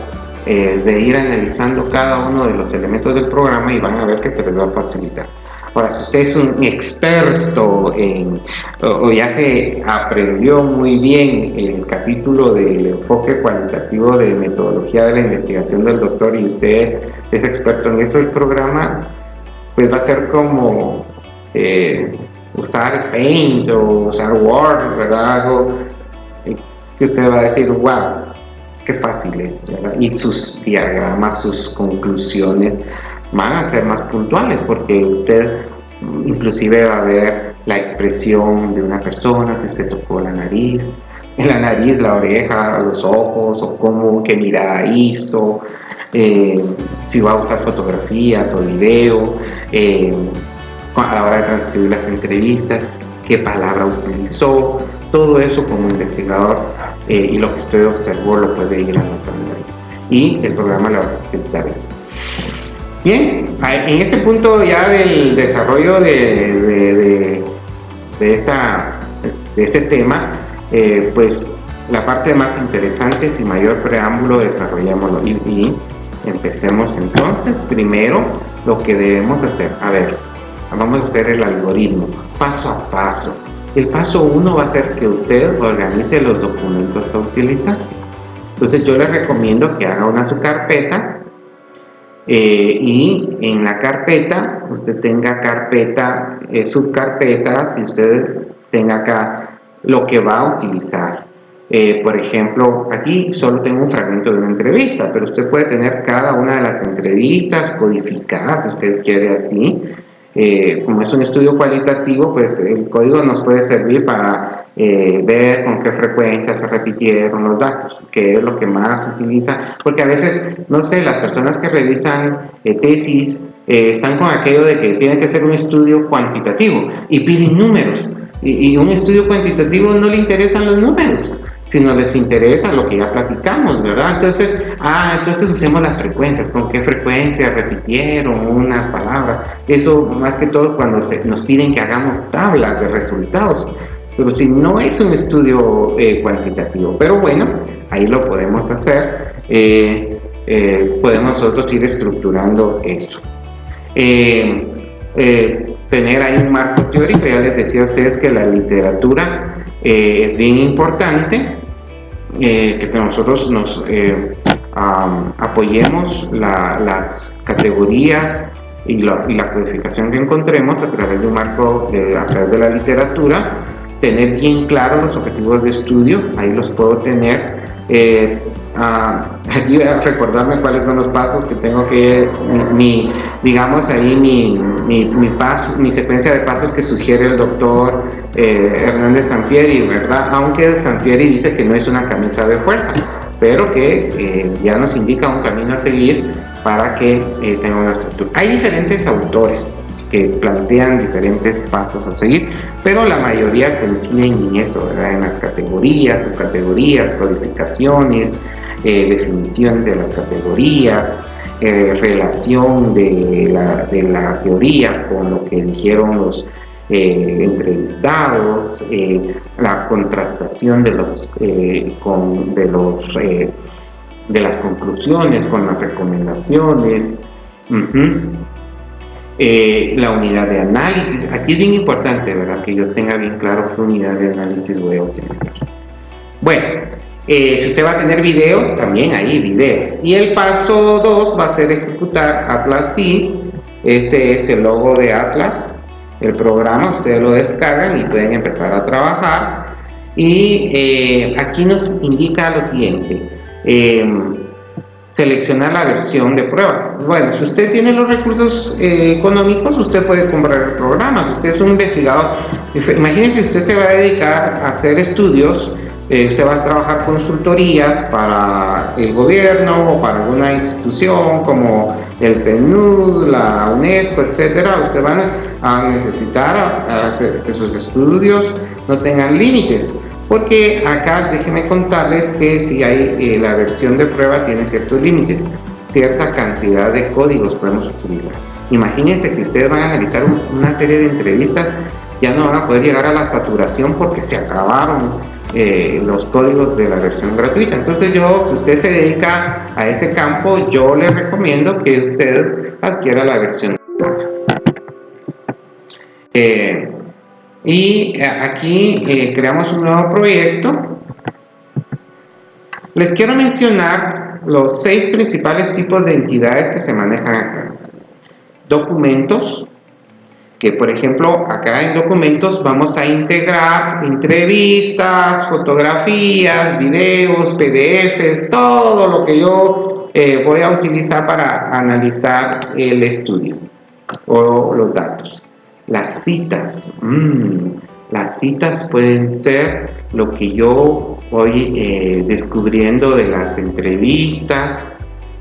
de ir analizando cada uno de los elementos del programa y van a ver que se les va a facilitar. Ahora, si usted es un experto o ya se aprendió muy bien el capítulo del enfoque cualitativo de metodología de la investigación del doctor y usted es experto en eso, el programa pues va a ser como usar Paint o usar Word, ¿verdad? Algo que usted va a decir, wow, qué fácil es, ¿verdad? Y sus diagramas, sus conclusiones van a ser más puntuales, porque usted inclusive va a ver la expresión de una persona, si se tocó la nariz, la oreja, los ojos, o qué mirada hizo, si va a usar fotografías o video, a la hora de transcribir las entrevistas, qué palabra utilizó. Todo eso como investigador y lo que usted observó lo puede ir anotando ahí. Y el programa le va a facilitar esto. Bien, en este punto ya del desarrollo de este tema, pues la parte más interesante, sin mayor preámbulo, desarrollémoslo y empecemos entonces. Primero, lo que debemos hacer, a ver, vamos a hacer el algoritmo, paso a paso. El paso 1 va a ser que usted organice los documentos a utilizar. Entonces yo les recomiendo que haga una su carpeta, y en la carpeta usted tenga carpeta, subcarpetas, y usted tenga acá lo que va a utilizar. Por ejemplo, aquí solo tengo un fragmento de una entrevista, pero usted puede tener cada una de las entrevistas codificadas si usted quiere así. Como es un estudio cualitativo, pues el código nos puede servir para ver con qué frecuencia se repitieron los datos, que es lo que más se utiliza, porque a veces, no sé, las personas que realizan tesis están con aquello de que tiene que ser un estudio cuantitativo y piden números, y un estudio cuantitativo no le interesan los números, sino les interesa lo que ya platicamos, ¿verdad? Entonces usemos las frecuencias, con qué frecuencia repitieron una palabra, eso más que todo cuando nos piden que hagamos tablas de resultados, pero si no es un estudio cuantitativo, pero bueno, ahí lo podemos hacer, podemos nosotros ir estructurando eso. Tener ahí un marco teórico, ya les decía a ustedes que la literatura es bien importante, que nosotros nos apoyemos las categorías y la codificación que encontremos a través de un marco, a través de la literatura, tener bien claros los objetivos de estudio, ahí los puedo tener, aquí a recordarme cuáles son los pasos que tengo que, digamos ahí mi secuencia de pasos que sugiere el doctor Hernández Sampieri, ¿verdad? Aunque Sampieri dice que no es una camisa de fuerza, pero que ya nos indica un camino a seguir para que tenga una estructura. Hay diferentes autores que plantean diferentes pasos a seguir, pero la mayoría coinciden en eso, ¿verdad? En las categorías, subcategorías, codificaciones, definición de las categorías, relación de la teoría con lo que dijeron los entrevistados, la contrastación de las conclusiones con las recomendaciones. La unidad de análisis, aquí es bien importante, ¿verdad? Que yo tenga bien claro qué unidad de análisis voy a utilizar. Bueno, si usted va a tener videos, también hay videos. Y el paso 2 va a ser ejecutar Atlas T. Este es el logo de Atlas, el programa, ustedes lo descargan y pueden empezar a trabajar. Y aquí nos indica lo siguiente. Seleccionar la versión de prueba. Bueno, si usted tiene los recursos económicos, usted puede comprar el programa. Si usted es un investigador, imagínense, usted se va a dedicar a hacer estudios, usted va a trabajar consultorías para el gobierno o para alguna institución como el PNUD, la UNESCO, etcétera. Usted va a necesitar hacer que sus estudios no tengan límites. Porque acá déjenme contarles que si hay la versión de prueba tiene ciertos límites, cierta cantidad de códigos podemos utilizar. Imagínense que ustedes van a analizar una serie de entrevistas, ya no van a poder llegar a la saturación porque se acabaron los códigos de la versión gratuita. Entonces si usted se dedica a ese campo, yo le recomiendo que usted adquiera la versión paga. Y aquí creamos un nuevo proyecto. Les quiero mencionar los 6 principales tipos de entidades que se manejan acá. Documentos, que por ejemplo acá en documentos vamos a integrar entrevistas, fotografías, videos, PDFs, todo lo que yo voy a utilizar para analizar el estudio o los datos. Las citas, las citas pueden ser lo que yo voy descubriendo de las entrevistas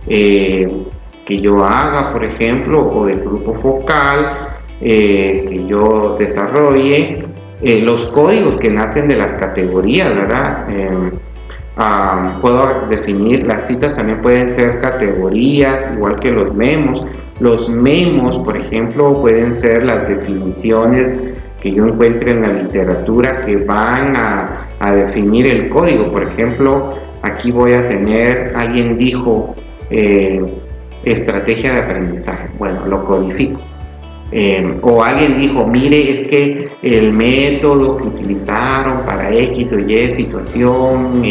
que yo haga, por ejemplo, o del grupo focal que yo desarrolle, los códigos que nacen de las categorías, ¿verdad? Puedo definir, las citas también pueden ser categorías, igual que los memos, Los memos, por ejemplo, pueden ser las definiciones que yo encuentre en la literatura que van a definir el código. Por ejemplo, aquí voy a tener, alguien dijo estrategia de aprendizaje. Bueno, lo codifico. O alguien dijo, mire, es que el método que utilizaron para X o Y situación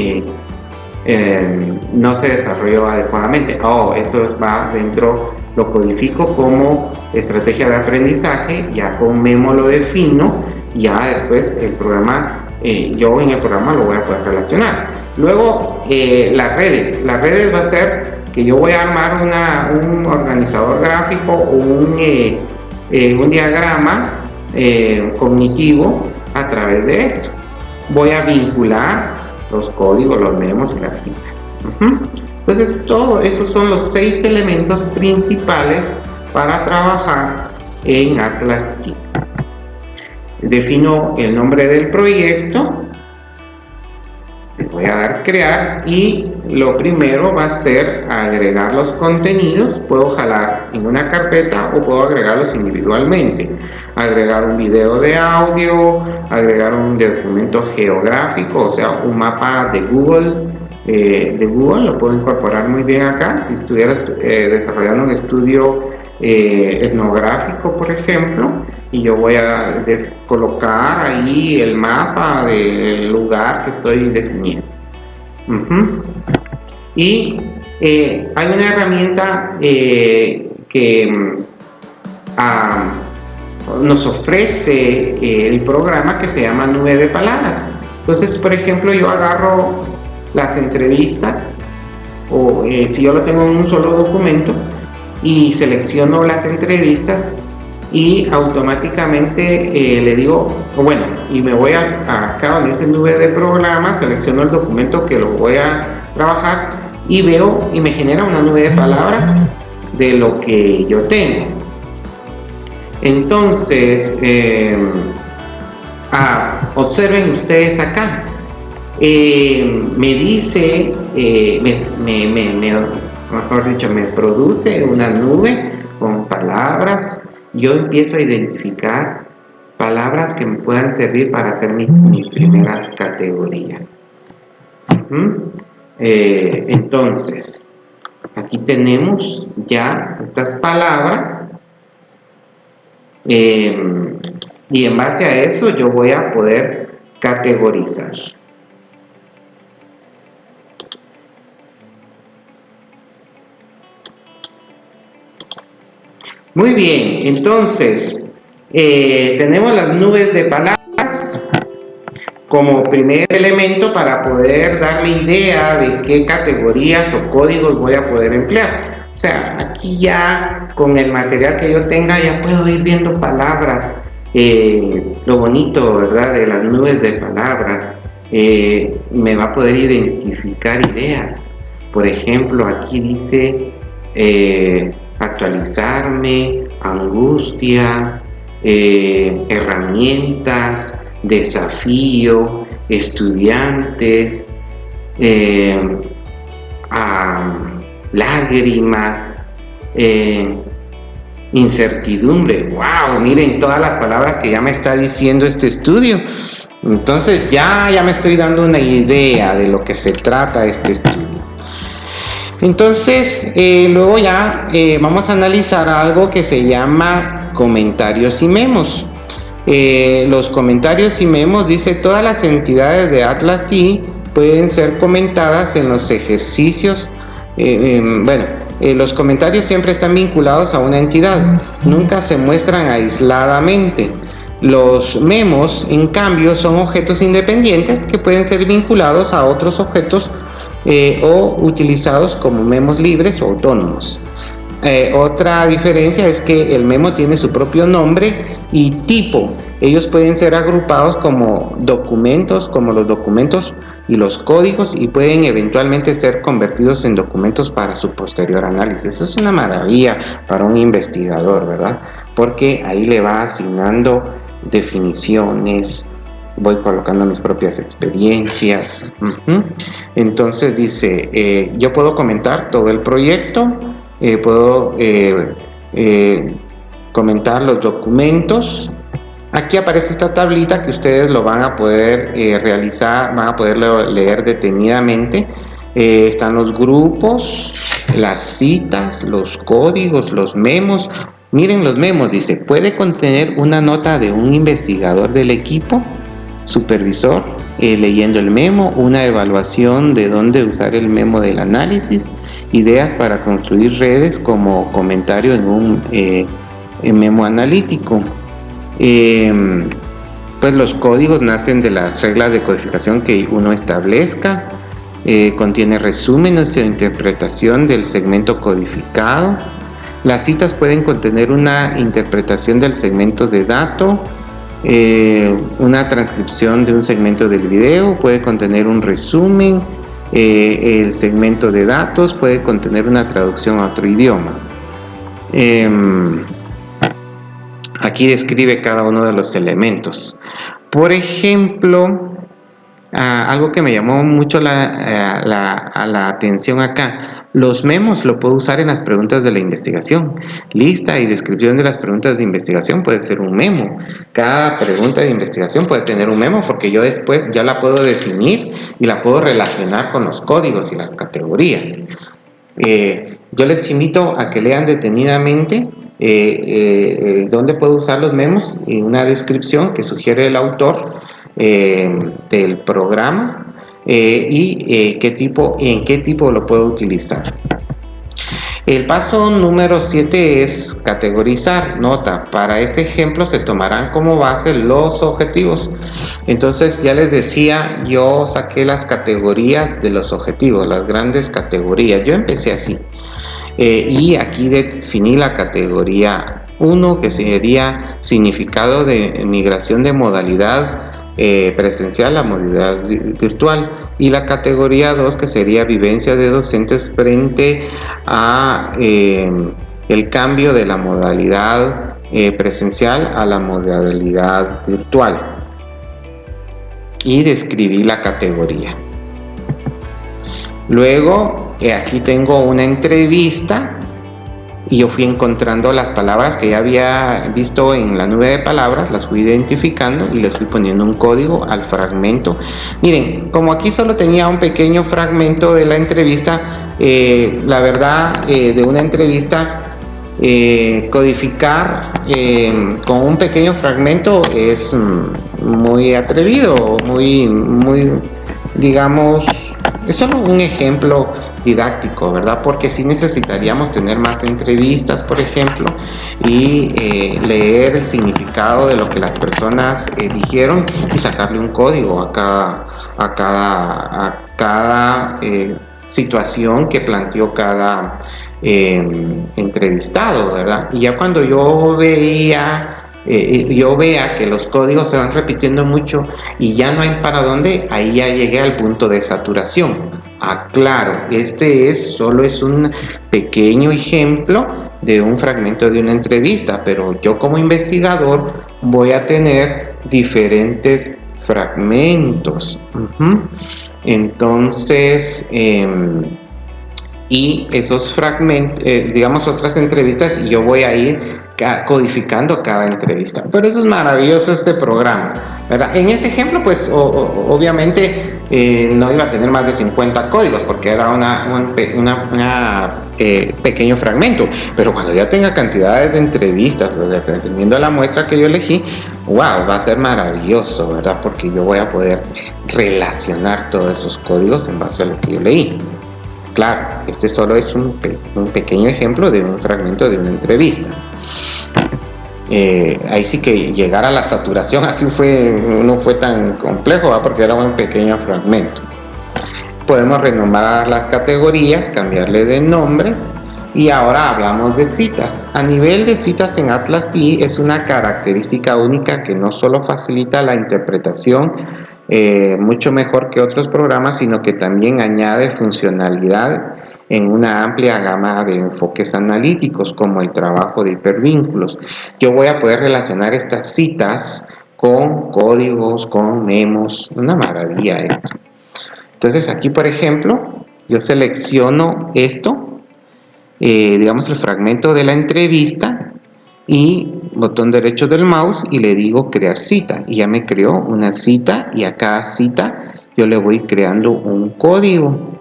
no se desarrolló adecuadamente. Eso va dentro, lo codifico como estrategia de aprendizaje, ya con memo lo defino, ya después el programa, yo en el programa lo voy a poder relacionar. Luego, las redes va a ser que yo voy a armar un organizador gráfico o un diagrama cognitivo a través de esto. Voy a vincular los códigos, los memos y las citas. Entonces, todos estos son los 6 elementos principales para trabajar en Atlas TIC. Defino el nombre del proyecto, le voy a dar crear y lo primero va a ser agregar los contenidos. Puedo jalar en una carpeta o puedo agregarlos individualmente. Agregar un video de audio, agregar un documento geográfico, o sea, un mapa de Google. Lo puedo incorporar muy bien acá. Si estuviera desarrollando un estudio etnográfico, por ejemplo, y yo voy a colocar ahí el mapa del lugar que estoy definiendo. Y hay una herramienta que nos ofrece el programa que se llama nube de palabras. Entonces, por ejemplo, yo agarro las entrevistas o si yo lo tengo en un solo documento y selecciono las entrevistas y automáticamente le digo, y me voy acá en ese nube de programa, selecciono el documento que lo voy a trabajar y veo y me genera una nube de palabras de lo que yo tengo. Entonces, observen ustedes acá, me dice, me produce una nube con palabras. Yo empiezo a identificar palabras que me puedan servir para hacer mis primeras categorías. Entonces, aquí tenemos ya estas palabras y en base a eso yo voy a poder categorizar. Muy bien, entonces tenemos las nubes de palabras como primer elemento para poder darme idea de qué categorías o códigos voy a poder emplear. O sea, aquí ya con el material que yo tenga ya puedo ir viendo palabras, lo bonito, ¿verdad?, de las nubes de palabras, me va a poder identificar ideas. Por ejemplo, aquí dice actualizarme, angustia, herramientas, desafío, estudiantes, lágrimas, incertidumbre. ¡Wow! Miren todas las palabras que ya me está diciendo este estudio. Entonces ya me estoy dando una idea de lo que se trata este estudio. Entonces, luego ya vamos a analizar algo que se llama comentarios y memos. Los comentarios y memos, dice, todas las entidades de Atlas TIC pueden ser comentadas en los ejercicios. Los comentarios siempre están vinculados a una entidad, nunca se muestran aisladamente. Los memos, en cambio, son objetos independientes que pueden ser vinculados a otros objetos o utilizados como memos libres o autónomos. Otra diferencia es que el memo tiene su propio nombre y tipo. Ellos pueden ser agrupados como documentos, como los documentos y los códigos, y pueden eventualmente ser convertidos en documentos para su posterior análisis. Eso es una maravilla para un investigador, ¿verdad? Porque ahí le va asignando definiciones, voy colocando mis propias experiencias. Entonces dice, yo puedo comentar todo el proyecto, puedo comentar los documentos. Aquí aparece esta tablita que ustedes lo van a poder realizar, van a poder leer detenidamente. Están los grupos, las citas, los códigos, los memos. Miren los memos, dice, puede contener una nota de un investigador del equipo, supervisor, leyendo el memo, una evaluación de dónde usar el memo del análisis, ideas para construir redes como comentario en un memo analítico. Pues los códigos nacen de las reglas de codificación que uno establezca. Contiene resúmenes de interpretación del segmento codificado. Las citas pueden contener una interpretación del segmento de dato, una transcripción de un segmento del video, puede contener un resumen, el segmento de datos puede contener una traducción a otro idioma. Aquí describe cada uno de los elementos. Por ejemplo, algo que me llamó mucho la atención acá, los memos lo puedo usar en las preguntas de la investigación. Lista y descripción de las preguntas de investigación puede ser un memo. Cada pregunta de investigación puede tener un memo porque yo después ya la puedo definir y la puedo relacionar con los códigos y las categorías. Yo les invito a que lean detenidamente dónde puedo usar los memos y una descripción que sugiere el autor del programa y en qué tipo lo puedo utilizar. El paso número 7 es categorizar. Nota, para este ejemplo se tomarán como base los objetivos. Entonces ya les decía, yo saqué las categorías de los objetivos, las grandes categorías. Yo empecé así. Y aquí definí la categoría 1, que sería significado de migración de modalidad presencial a modalidad virtual, y la categoría 2, que sería vivencia de docentes frente a el cambio de la modalidad presencial a la modalidad virtual, y describí la categoría. Luego aquí tengo una entrevista y yo fui encontrando las palabras que ya había visto en la nube de palabras, las fui identificando y les fui poniendo un código al fragmento. Miren, como aquí solo tenía un pequeño fragmento de la entrevista, la verdad, de una entrevista, codificar con un pequeño fragmento es muy atrevido, muy, digamos, es solo un ejemplo didáctico, ¿verdad? Porque sí necesitaríamos tener más entrevistas, por ejemplo, y leer el significado de lo que las personas dijeron y sacarle un código a cada situación que planteó cada entrevistado, ¿verdad? Y ya cuando yo vea que los códigos se van repitiendo mucho y ya no hay para dónde, ahí ya llegué al punto de saturación. Claro, solo es un pequeño ejemplo de un fragmento de una entrevista, pero yo como investigador voy a tener diferentes fragmentos. Entonces, y esos fragmentos, digamos otras entrevistas, y yo voy a ir codificando cada entrevista. Pero eso es maravilloso este programa, ¿verdad? En este ejemplo, pues obviamente no iba a tener más de 50 códigos porque era un pequeño fragmento, pero cuando ya tenga cantidades de entrevistas, dependiendo de la muestra que yo elegí, wow, va a ser maravilloso, ¿verdad? Porque yo voy a poder relacionar todos esos códigos en base a lo que yo leí. Claro, este solo es un pequeño ejemplo de un fragmento de una entrevista. Ahí sí que llegar a la saturación aquí no fue tan complejo, ¿verdad? Porque era un pequeño fragmento. Podemos renombrar las categorías, cambiarle de nombres, y ahora hablamos de citas. A nivel de citas en Atlas T es una característica única que no solo facilita la interpretación mucho mejor que otros programas, sino que también añade funcionalidad en una amplia gama de enfoques analíticos como el trabajo de hipervínculos. Yo voy a poder relacionar estas citas con códigos, con memos, una maravilla esto. Entonces aquí, por ejemplo, yo selecciono esto digamos, el fragmento de la entrevista y botón derecho del mouse y le digo crear cita y ya me creó una cita y a cada cita yo le voy creando un código.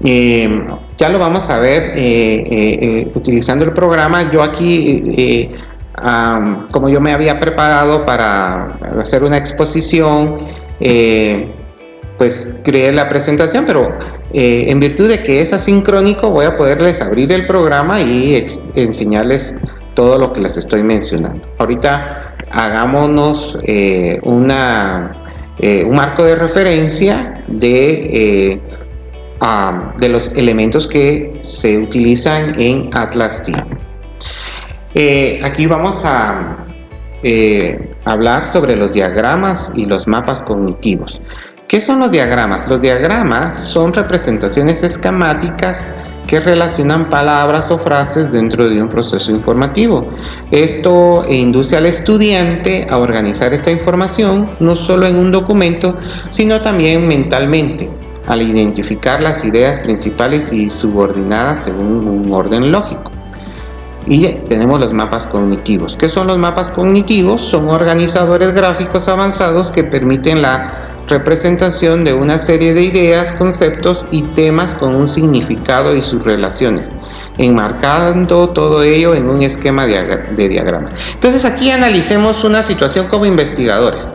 Ya lo vamos a ver utilizando el programa. Yo aquí como yo me había preparado para hacer una exposición, pues creé la presentación, pero en virtud de que es asincrónico voy a poderles abrir el programa y enseñarles todo lo que les estoy mencionando. Ahorita hagámonos un marco de referencia de los elementos que se utilizan en Atlas Team. Aquí vamos a hablar sobre los diagramas y los mapas cognitivos. ¿Qué son los diagramas? Los diagramas son representaciones esquemáticas que relacionan palabras o frases dentro de un proceso informativo. Esto induce al estudiante a organizar esta información no solo en un documento, sino también mentalmente, al identificar las ideas principales y subordinadas según un orden lógico. Y tenemos los mapas cognitivos. ¿Qué son los mapas cognitivos? Son organizadores gráficos avanzados que permiten la representación de una serie de ideas, conceptos y temas con un significado y sus relaciones, enmarcando todo ello en un esquema de diagrama. Entonces aquí analicemos una situación como investigadores.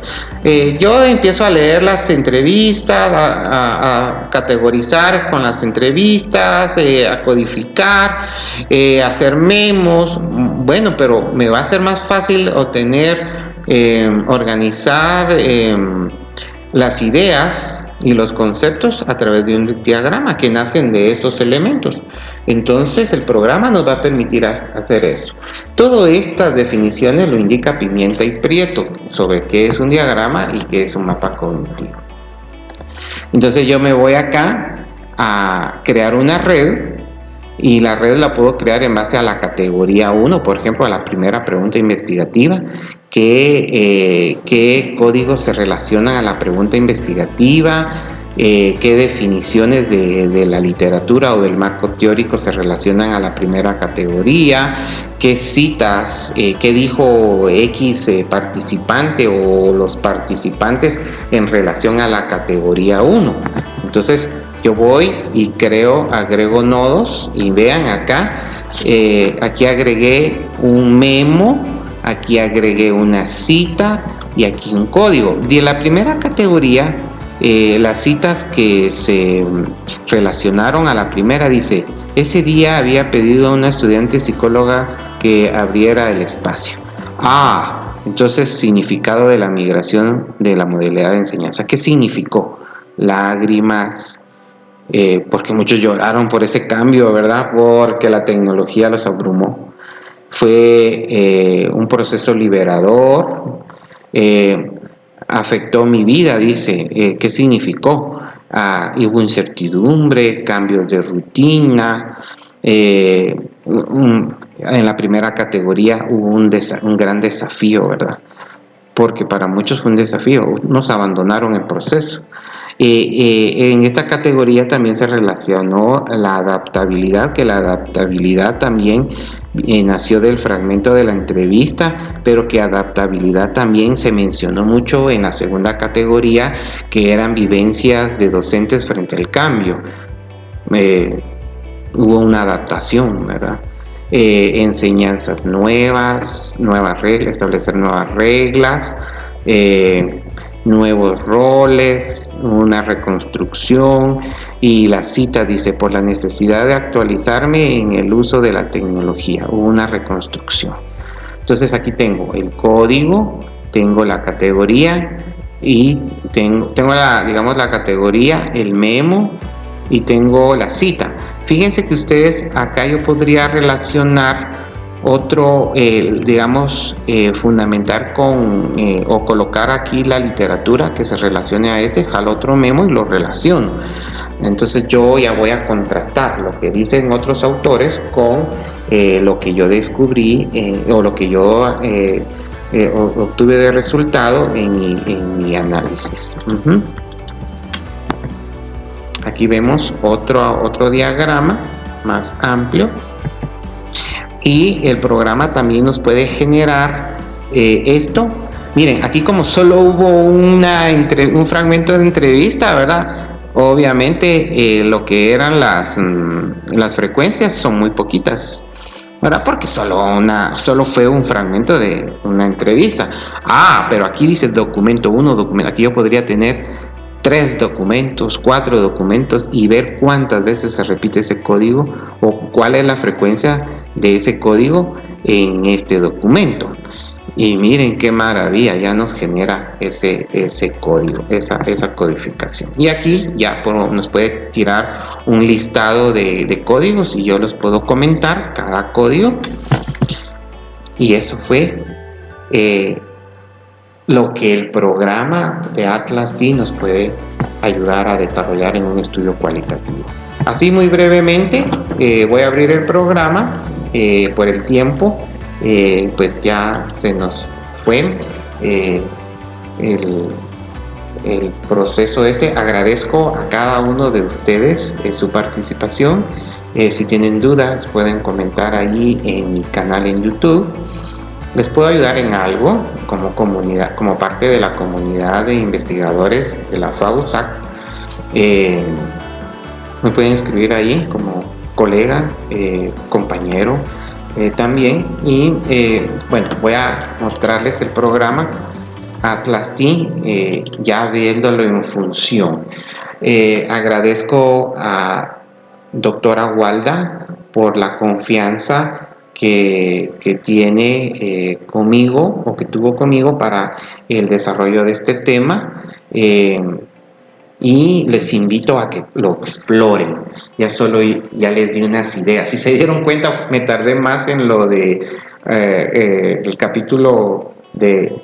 Yo empiezo a leer las entrevistas, a categorizar con las entrevistas, a codificar, hacer memos. Bueno, pero me va a ser más fácil organizar las ideas y los conceptos a través de un diagrama que nacen de esos elementos. Entonces el programa nos va a permitir hacer eso. Todas estas definiciones lo indica Pimienta y Prieto sobre qué es un diagrama y qué es un mapa cognitivo. Entonces yo me voy acá a crear una red y la red la puedo crear en base a la categoría 1, por ejemplo, a la primera pregunta investigativa. ¿Qué códigos se relacionan a la pregunta investigativa? ¿Qué definiciones de la literatura o del marco teórico se relacionan a la primera categoría? ¿Qué citas? ¿Qué dijo X participante o los participantes en relación a la categoría 1? Entonces yo voy y agrego nodos y vean acá, aquí agregué un memo, aquí agregué una cita y aquí un código. De la primera categoría, las citas que se relacionaron a la primera dice: ese día había pedido a una estudiante psicóloga que abriera el espacio. Entonces significado de la migración de la modalidad de enseñanza. ¿Qué significó? Lágrimas, porque muchos lloraron por ese cambio, ¿verdad? Porque la tecnología los abrumó. Fue un proceso liberador, afectó mi vida, dice. ¿Qué significó? Hubo incertidumbre, cambios de rutina. En la primera categoría hubo un gran desafío, ¿verdad? Porque para muchos fue un desafío, nos abandonaron el proceso. En esta categoría también se relacionó la adaptabilidad, que la adaptabilidad también nació del fragmento de la entrevista, pero que adaptabilidad también se mencionó mucho en la segunda categoría, que eran vivencias de docentes frente al cambio. Hubo una adaptación, ¿verdad? Enseñanzas nuevas reglas, establecer nuevas reglas, nuevos roles, una reconstrucción. Y la cita dice: por la necesidad de actualizarme en el uso de la tecnología, hubo una reconstrucción. Entonces aquí tengo el código, tengo la categoría y tengo la categoría, el memo y tengo la cita. Fíjense que ustedes acá yo podría relacionar otro, fundamentar o colocar aquí la literatura que se relacione a jalo otro memo y lo relaciono. Entonces yo ya voy a contrastar lo que dicen otros autores con lo que yo descubrí o lo que yo obtuve de resultado en mi análisis. Aquí vemos otro diagrama más amplio. Y el programa también nos puede generar esto. Miren, aquí como solo hubo un fragmento de entrevista, ¿verdad? Obviamente lo que eran las frecuencias son muy poquitas, ¿verdad? Porque solo fue un fragmento de una entrevista. Pero aquí dice documento 1, documento. Aquí yo podría tener 3 documentos, 4 documentos y ver cuántas veces se repite ese código o cuál es la frecuencia de ese código en este documento. Y miren qué maravilla, ya nos genera ese código, esa codificación. Y aquí ya nos puede tirar un listado de códigos y yo los puedo comentar cada código. Y eso fue lo que el programa de Atlas-D nos puede ayudar a desarrollar en un estudio cualitativo. Así muy brevemente voy a abrir el programa por el tiempo. Pues ya se nos fue el proceso Agradezco a cada uno de ustedes su participación. Si tienen dudas pueden comentar allí en mi canal en YouTube. Les puedo ayudar en algo como comunidad, como parte de la comunidad de investigadores de la FAUSAC. Me pueden escribir ahí como colega, compañero. También bueno, voy a mostrarles el programa Atlas-D ya viéndolo en función. Agradezco a doctora Walda por la confianza que tiene conmigo o que tuvo conmigo para el desarrollo de este tema. Y les invito a que lo exploren. Ya les di unas ideas. Si se dieron cuenta, me tardé más en lo de el capítulo de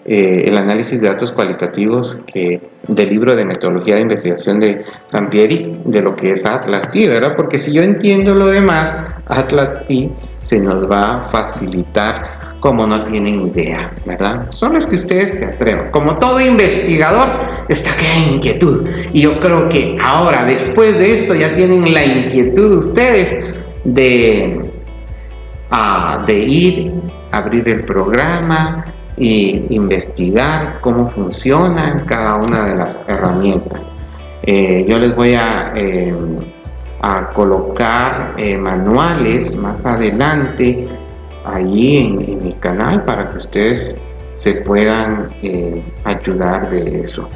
el análisis de datos cualitativos del libro de metodología de investigación de Sampieri, de lo que es Atlas-D, ¿verdad? Porque si yo entiendo lo demás, Atlas-D se nos va a facilitar como no tienen idea, ¿verdad? Solo es que ustedes se atrevan. Como todo investigador, está que hay inquietud. Y yo creo que ahora, después de esto, ya tienen la inquietud ustedes de ir a abrir el programa e investigar cómo funcionan cada una de las herramientas. Yo les voy a colocar manuales más adelante allí en mi canal para que ustedes se puedan ayudar de eso.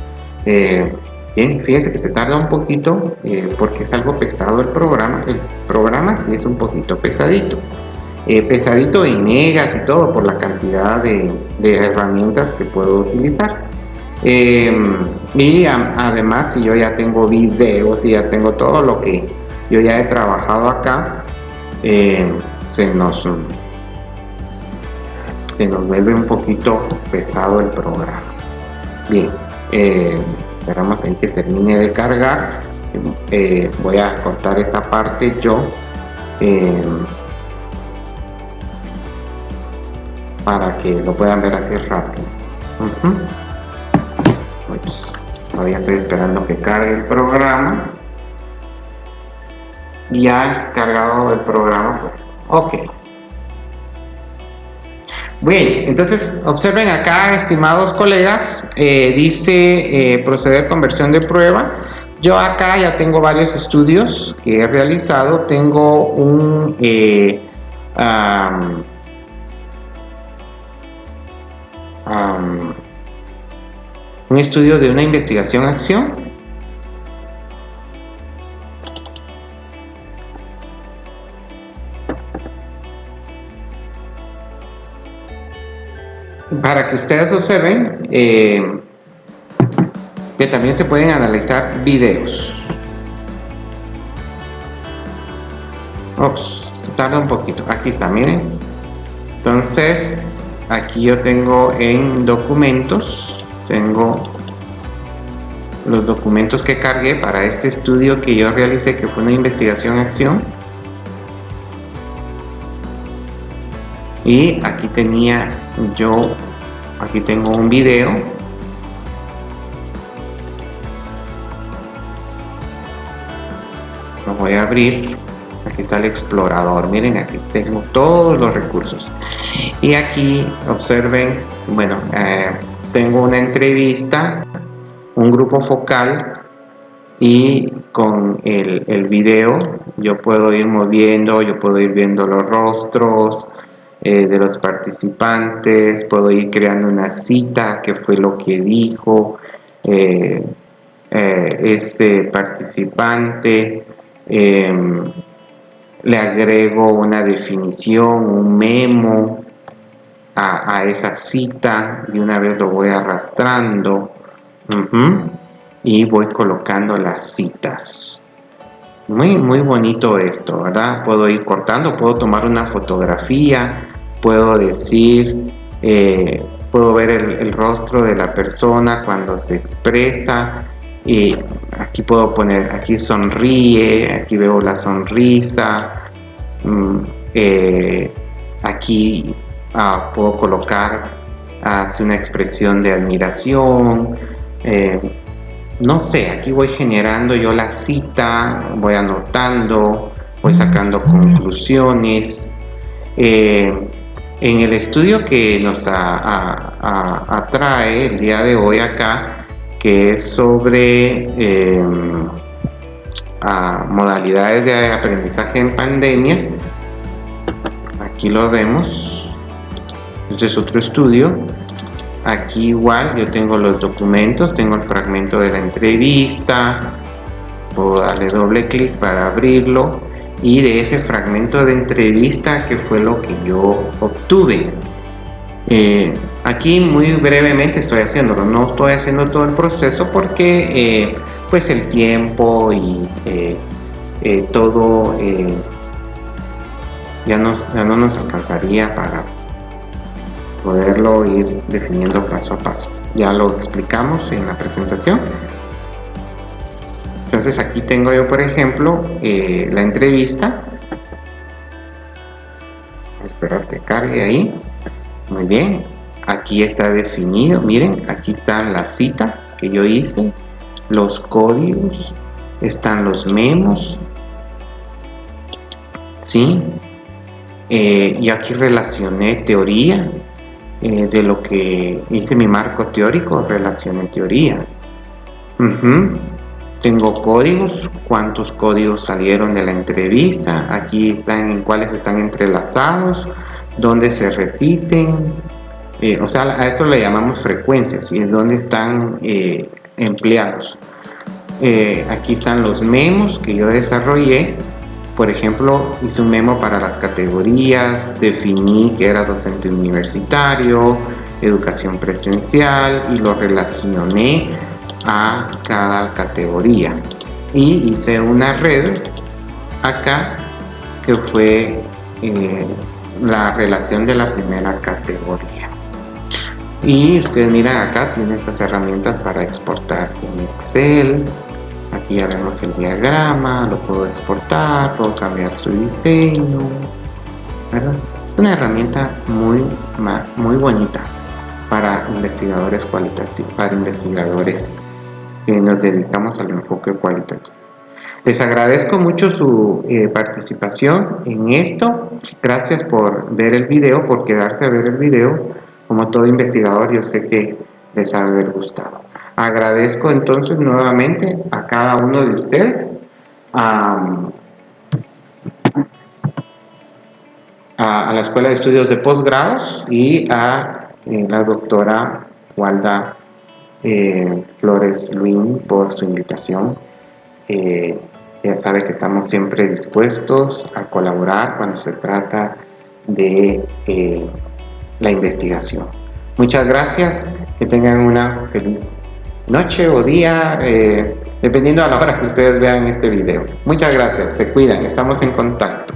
Bien, fíjense que se tarda un poquito porque es algo pesado el programa sí es un poquito pesadito. Pesadito en megas y todo por la cantidad de herramientas que puedo utilizar. Y además, si yo ya tengo videos y ya tengo todo lo que yo ya he trabajado acá, se nos vuelve un poquito pesado el programa. Bien, esperamos ahí que termine de cargar. Voy a cortar esa parte yo para que lo puedan ver así rápido. Pues, todavía estoy esperando que cargue el programa. Ya cargado el programa, pues ok. Bien, entonces observen acá, estimados colegas, dice proceder con versión de prueba. Yo acá ya tengo varios estudios que he realizado. Tengo un estudio de una investigación-acción. Para que ustedes observen que también se pueden analizar videos. Se tarda un poquito. Aquí está, miren. Entonces, aquí yo tengo en documentos, tengo los documentos que cargué para este estudio que yo realicé, que fue una investigación-acción. Y aquí aquí tengo un video. Lo voy a abrir. Aquí está el explorador, miren, aquí tengo todos los recursos y aquí observen, bueno, tengo una entrevista, un grupo focal, y con el video yo puedo ir moviendo, yo puedo ir viendo los rostros de los participantes, puedo ir creando una cita, qué fue lo que dijo ese participante, le agrego una definición, un memo a esa cita, de una vez lo voy arrastrando y voy colocando las citas. Muy bonito esto, ¿verdad? Puedo ir cortando, puedo tomar una fotografía, puedo decir, puedo ver el rostro de la persona cuando se expresa, y aquí puedo poner, aquí sonríe, aquí veo la sonrisa, aquí puedo colocar hace una expresión de admiración, no sé, aquí voy generando yo la cita, voy anotando, voy sacando conclusiones. En el estudio que nos atrae el día de hoy acá, que es sobre modalidades de aprendizaje en pandemia, aquí lo vemos, este es otro estudio. Aquí igual yo tengo los documentos, tengo el fragmento de la entrevista, puedo darle doble clic para abrirlo, y de ese fragmento de entrevista, ¿qué fue lo que yo obtuve? Aquí muy brevemente estoy haciéndolo, no estoy haciendo todo el proceso porque pues el tiempo y todo ya no nos alcanzaría para poderlo ir definiendo paso a paso. Ya lo explicamos en la presentación. Entonces aquí tengo yo, por ejemplo, la entrevista. Voy a esperar que cargue ahí. Muy bien, aquí está definido, miren, aquí están las citas que yo hice, los códigos, están los memos, ¿sí? Y aquí relacioné teoría, de lo que hice mi marco teórico, relacioné teoría. Tengo códigos, cuántos códigos salieron de la entrevista, aquí están cuáles están entrelazados, dónde se repiten, o sea, a esto le llamamos frecuencias, y dónde están empleados. Aquí están los memos que yo desarrollé. Por ejemplo, hice un memo para las categorías, definí que era docente universitario, educación presencial, y lo relacioné a cada categoría. Y hice una red acá que fue la relación de la primera categoría. Y ustedes miran acá, tiene estas herramientas para exportar en Excel. Aquí ya vemos el diagrama, lo puedo exportar, puedo cambiar su diseño, ¿verdad? Una herramienta muy bonita para investigadores cualitativos, para investigadores que nos dedicamos al enfoque cualitativo. Les agradezco mucho su participación en esto. Gracias por ver el video, por quedarse a ver el video. Como todo investigador, yo sé que les ha de haber gustado. Agradezco entonces nuevamente a cada uno de ustedes, a la Escuela de Estudios de Posgrados y a la doctora Walda Flores Luin por su invitación. Ya sabe que estamos siempre dispuestos a colaborar cuando se trata de la investigación. Muchas gracias, que tengan una feliz noche o día, dependiendo a la hora que ustedes vean este video. Muchas gracias, se cuidan, estamos en contacto.